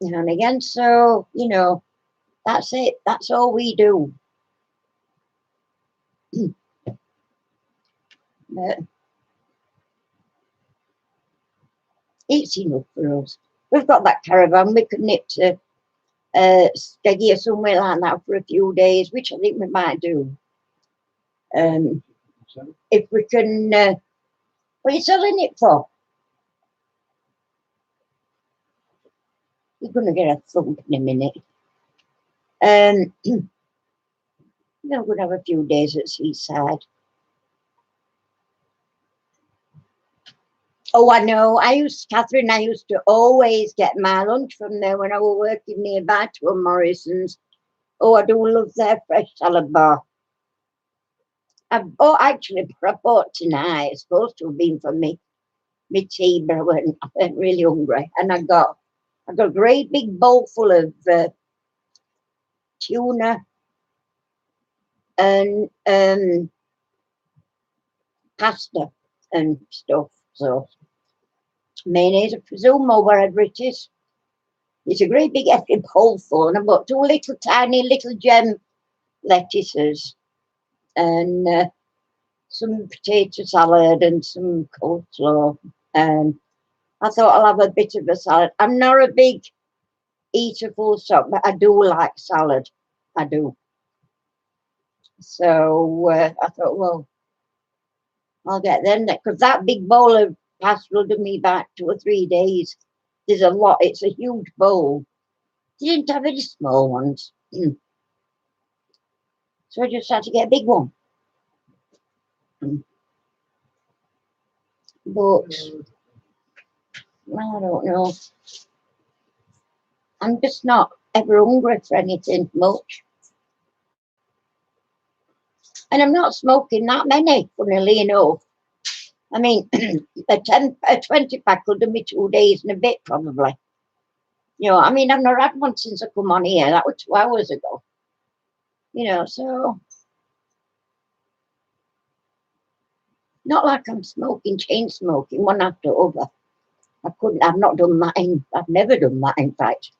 now and again. So, you know, that's it. That's all we do. But it's enough for us. We've got that caravan. We could nip to Skeggy or somewhere like that for a few days, which I think we might do. If we can, what are you selling it for? You're going to get a thump in a minute. We're going to have a few days at seaside. Oh, I know. Catherine, I used to always get my lunch from there when I was working nearby to a Morrison's. Oh, I do love their fresh salad bar. Actually, I bought tonight. It's supposed to have been for me tea, but I went really hungry, and I got a great big bowl full of tuna and pasta and stuff. So mayonnaise, I presume, or wherever it is. It's a great big effing bowl full, and I bought 2 little tiny little gem lettuces and some potato salad and some coleslaw. And I thought I'll have a bit of a salad. I'm not a big eater full stop, but I do like salad. I do. So I thought, well, I'll get them because that big bowl of pasta will do me back 2 or 3 days. There's a lot. It's a huge bowl. They didn't have any small ones. So I just had to get a big one. But I don't know. I'm just not ever hungry for anything much. And I'm not smoking that many, funnily enough. I mean, a 20 pack will do me 2 days and a bit, probably. You know, I mean, I've not had one since I come on here. That was 2 hours ago. You know, so not like I'm smoking, chain smoking, one after other. I've not done that I've never done that, in fact.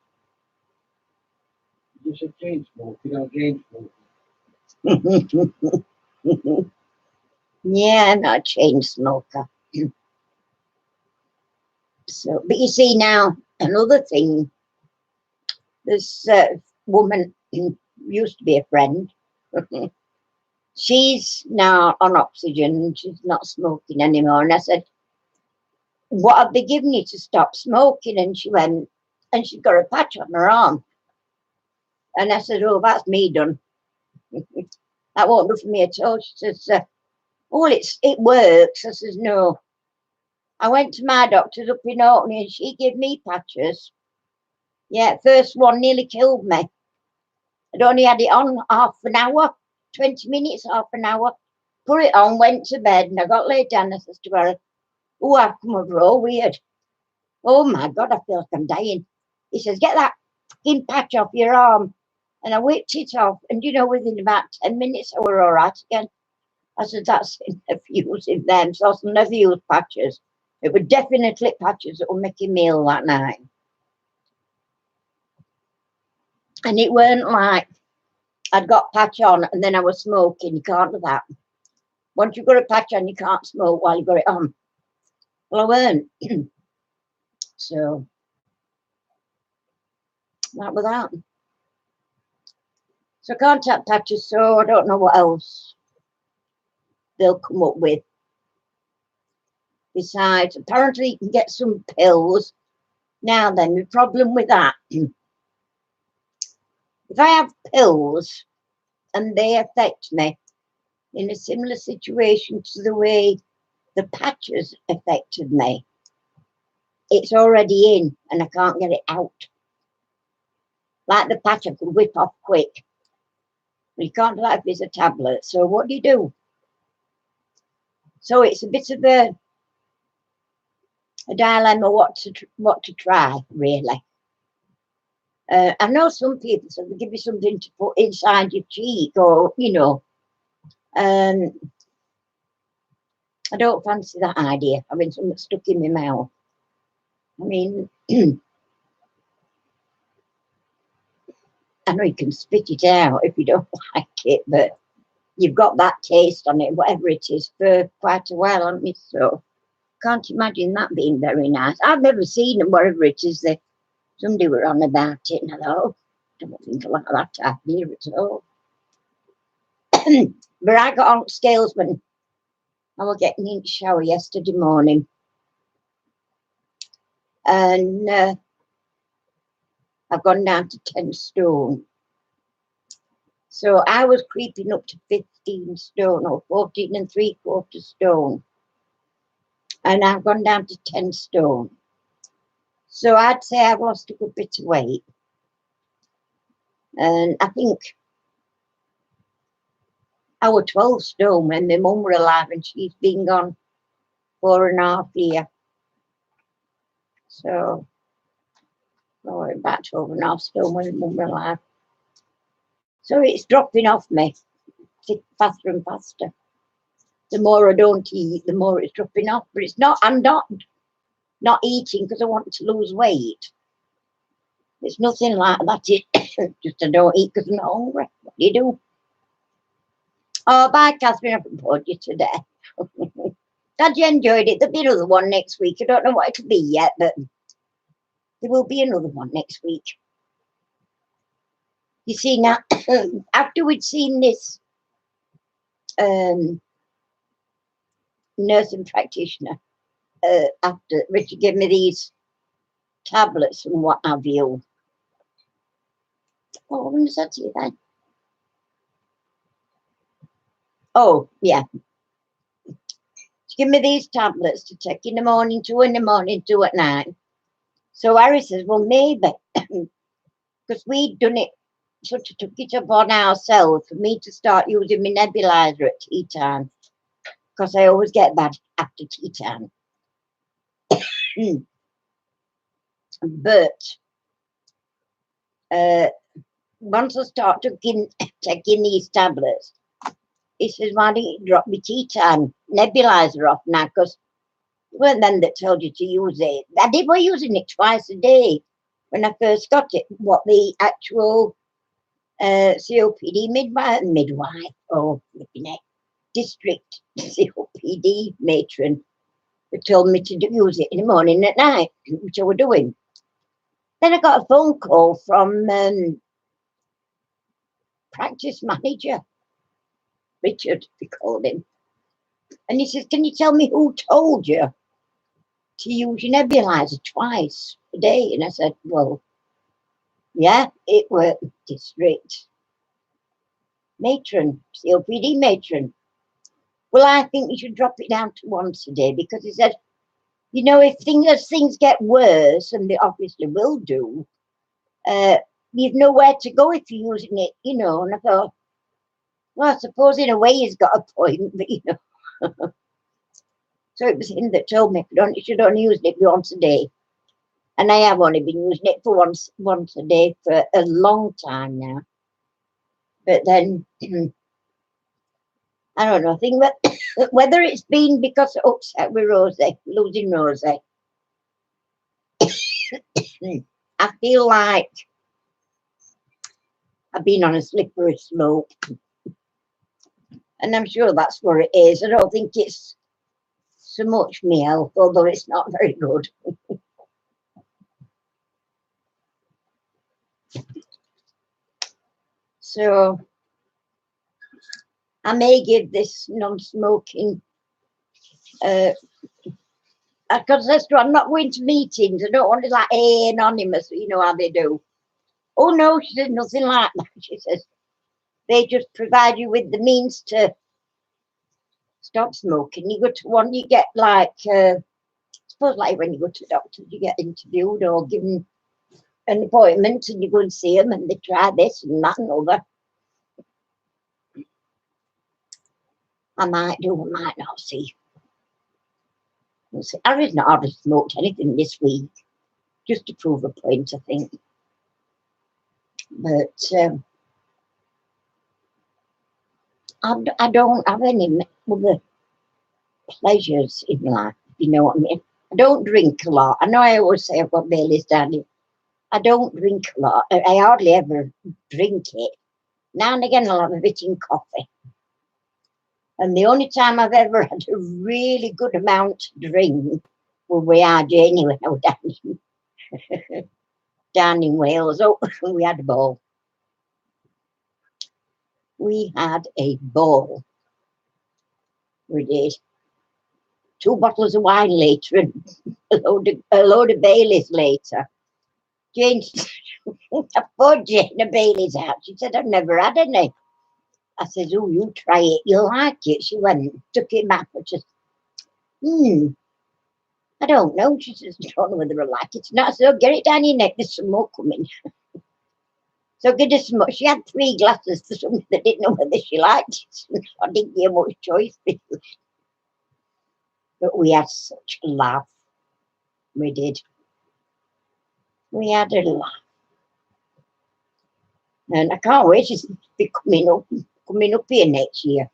You said chain smoking, or chain smoking. Yeah, I'm not a chain smoker. So, but you see now, another thing, this woman used to be a friend. She's now on oxygen. She's not smoking anymore. And I said, what have they given you to stop smoking? And she went, and she got a patch on her arm. And I said, oh, that's me done. That won't do for me at all. She says, oh, it works. I says, no. I went to my doctor's up in Orkney and she gave me patches. Yeah, first one nearly killed me. I'd only had it on half an hour, 20 minutes, half an hour. Put it on, went to bed, and I got laid down. I says to her, oh, I've come over all weird. Oh, my God, I feel like I'm dying. He says, get that fucking patch off your arm. And I whipped it off, and, you know, within about 10 minutes, I were all right again. I said, that's enough using them, so I'll never use patches. It were definitely patches that were making me ill that night. And it weren't like I'd got patch on and then I was smoking. You can't do that. Once you've got a patch on, you can't smoke while you've got it on. Well, I weren't. So that was that. So I can't have patches, so I don't know what else they'll come up with. Besides, apparently you can get some pills. Now then, the problem with that, if I have pills and they affect me in a similar situation to the way the patches affected me, it's already in and I can't get it out. Like the patch I could whip off quick. But you can't do that if it's a tablet. So what do you do? So it's a bit of a dilemma what to try, really. I know some people say they give you something to put inside your cheek, or, you know, I don't fancy that idea, having something stuck in my mouth. I mean, I know you can spit it out if you don't like it, but you've got that taste on it, whatever it is, for quite a while, haven't you? So can't imagine that being very nice. I've never seen them, whatever it is that somebody were on about it, and I thought, oh, I don't think I like that idea at all. But I got on scales when I was getting in the shower yesterday morning, and I've gone down to 10 stone. So I was creeping up to 15 stone or 14 and 3/4 stone. And I've gone down to 10 stone. So I'd say I've lost a good bit of weight. And I think I was 12 stone when my mum were alive, and she's been gone 4.5 years. So about 12.5 stone when my mum were alive. So it's dropping off me faster and faster. The more I don't eat, the more it's dropping off. But it's not, I'm not eating because I want to lose weight. It's nothing like that. It's just I don't eat because I'm not hungry. What do you do? Oh, bye, Catherine. I haven't bored you today. Glad you enjoyed it. There'll be another one next week. I don't know what it'll be yet, but there will be another one next week. You see, now, after we'd seen this nursing practitioner, after Richard gave me these tablets and what have you. Oh, when does that to you then? Oh, yeah. She gave me these tablets to take in the morning, 2 in the morning, 2 at night. So Harry says, well, maybe, because we'd done it, sort of took it upon ourselves for me to start using my nebulizer at tea time, because I always get bad after tea time. But once I start taking these tablets, he says, why don't you drop my tea time nebulizer off now? Because it weren't them that told you to use it. I did, we're using it twice a day when I first got it. What the actual COPD midwife or district COPD matron that told me to use it in the morning and at night, which I was doing. Then I got a phone call from practice manager, Richard, we called him. And he says, can you tell me who told you to use your nebulizer twice a day? And I said, well, yeah, it was district matron, COPD matron. Well, I think you should drop it down to once a day, because he said, you know, if things get worse, and they obviously will do, you've nowhere to go if you're using it, you know. And I thought, well, I suppose in a way he's got a point, but you know. So it was him that told me you should only use it once a day. And I have only been using it for once a day for a long time now. But then, I don't know, I think that whether it's been because of upset with Rosie, losing Rosie, I feel like I've been on a slippery slope. And I'm sure that's what it is. I don't think it's so much my health, although it's not very good. So I may give this non-smoking, because I'm not going to meetings. I don't want to like anonymous, you know how they do. Oh no, she says, nothing like that. She says, they just provide you with the means to stop smoking. You go to one, you get like, I suppose like when you go to the doctor, you get interviewed or given an appointment and you go and see them and they try this and that and other. I might do, I might not, see. Harry's not hardly smoked anything this week, just to prove a point, I think. But I don't have any other pleasures in life, you know what I mean? I don't drink a lot. I know I always say I've got Bailey's down here. I don't drink a lot. I hardly ever drink it. Now and again I'll have a bit in coffee. And the only time I've ever had a really good amount to drink was with our Janie when I was down in Wales. Oh, we had a ball. We had a ball. We did. 2 bottles of wine later and a load of Baileys later. Jane, I poured Jane a Baileys out. She said, I've never had any. I says, oh, you try it, you'll like it. She went, took it back, but just, I don't know. She says, I don't know whether I like it or not. So get it down your neck, there's some more coming. So get her some more. She had 3 glasses for somebody that didn't know whether she liked it. I didn't give her much choice. But we had such a laugh. We did. We had a laugh. And I can't wait to be coming up here next year.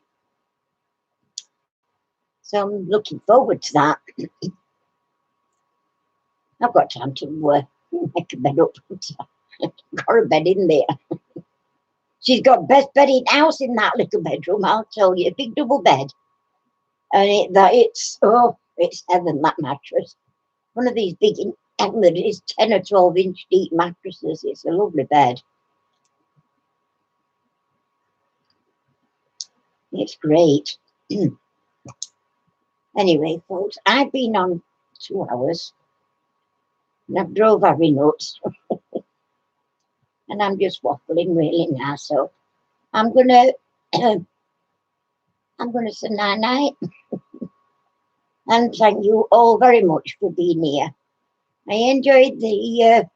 So I'm looking forward to that. I've got time to make a bed up. Got a bed in there. She's got best bed in house in that little bedroom, I'll tell you. A big double bed. And it's heaven, that mattress. One of these big, it's 10 or 12 inch deep mattresses. It's a lovely bed. It's great. Anyway, folks, I've been on 2 hours. And I've drove Harry nuts. And I'm just waffling really now. So I'm gonna say night night. And thank you all very much for being here. I enjoyed the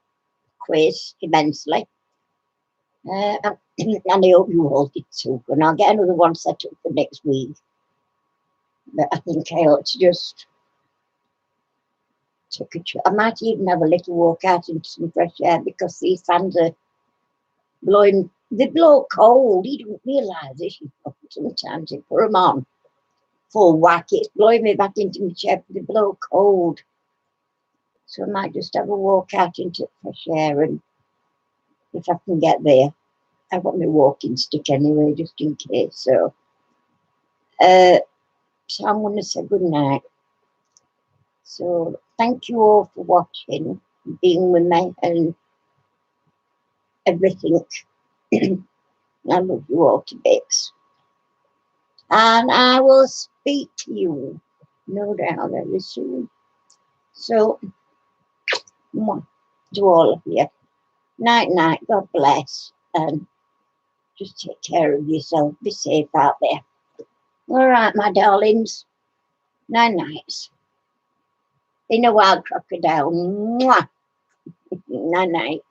quiz immensely. And I hope you all did too. And I'll get another one set up for next week. But I think I ought to just take a I might even have a little walk out into some fresh air because these fans are blowing. They blow cold. You don't realise this. Sometimes you put them on full whack. It's blowing me back into my chair. They blow cold. So I might just have a walk out into fresh air, and if I can get there, I've got my walking stick anyway, just in case. So I'm going to say good night. So thank you all for watching, being with me, and everything. I love you all to bits. And I will speak to you, no doubt, very soon. So, to all of you, night, night, God bless, and just take care of yourself, be safe out there. All right, my darlings, night, nights. In a wild crocodile. Mwah. Night, night.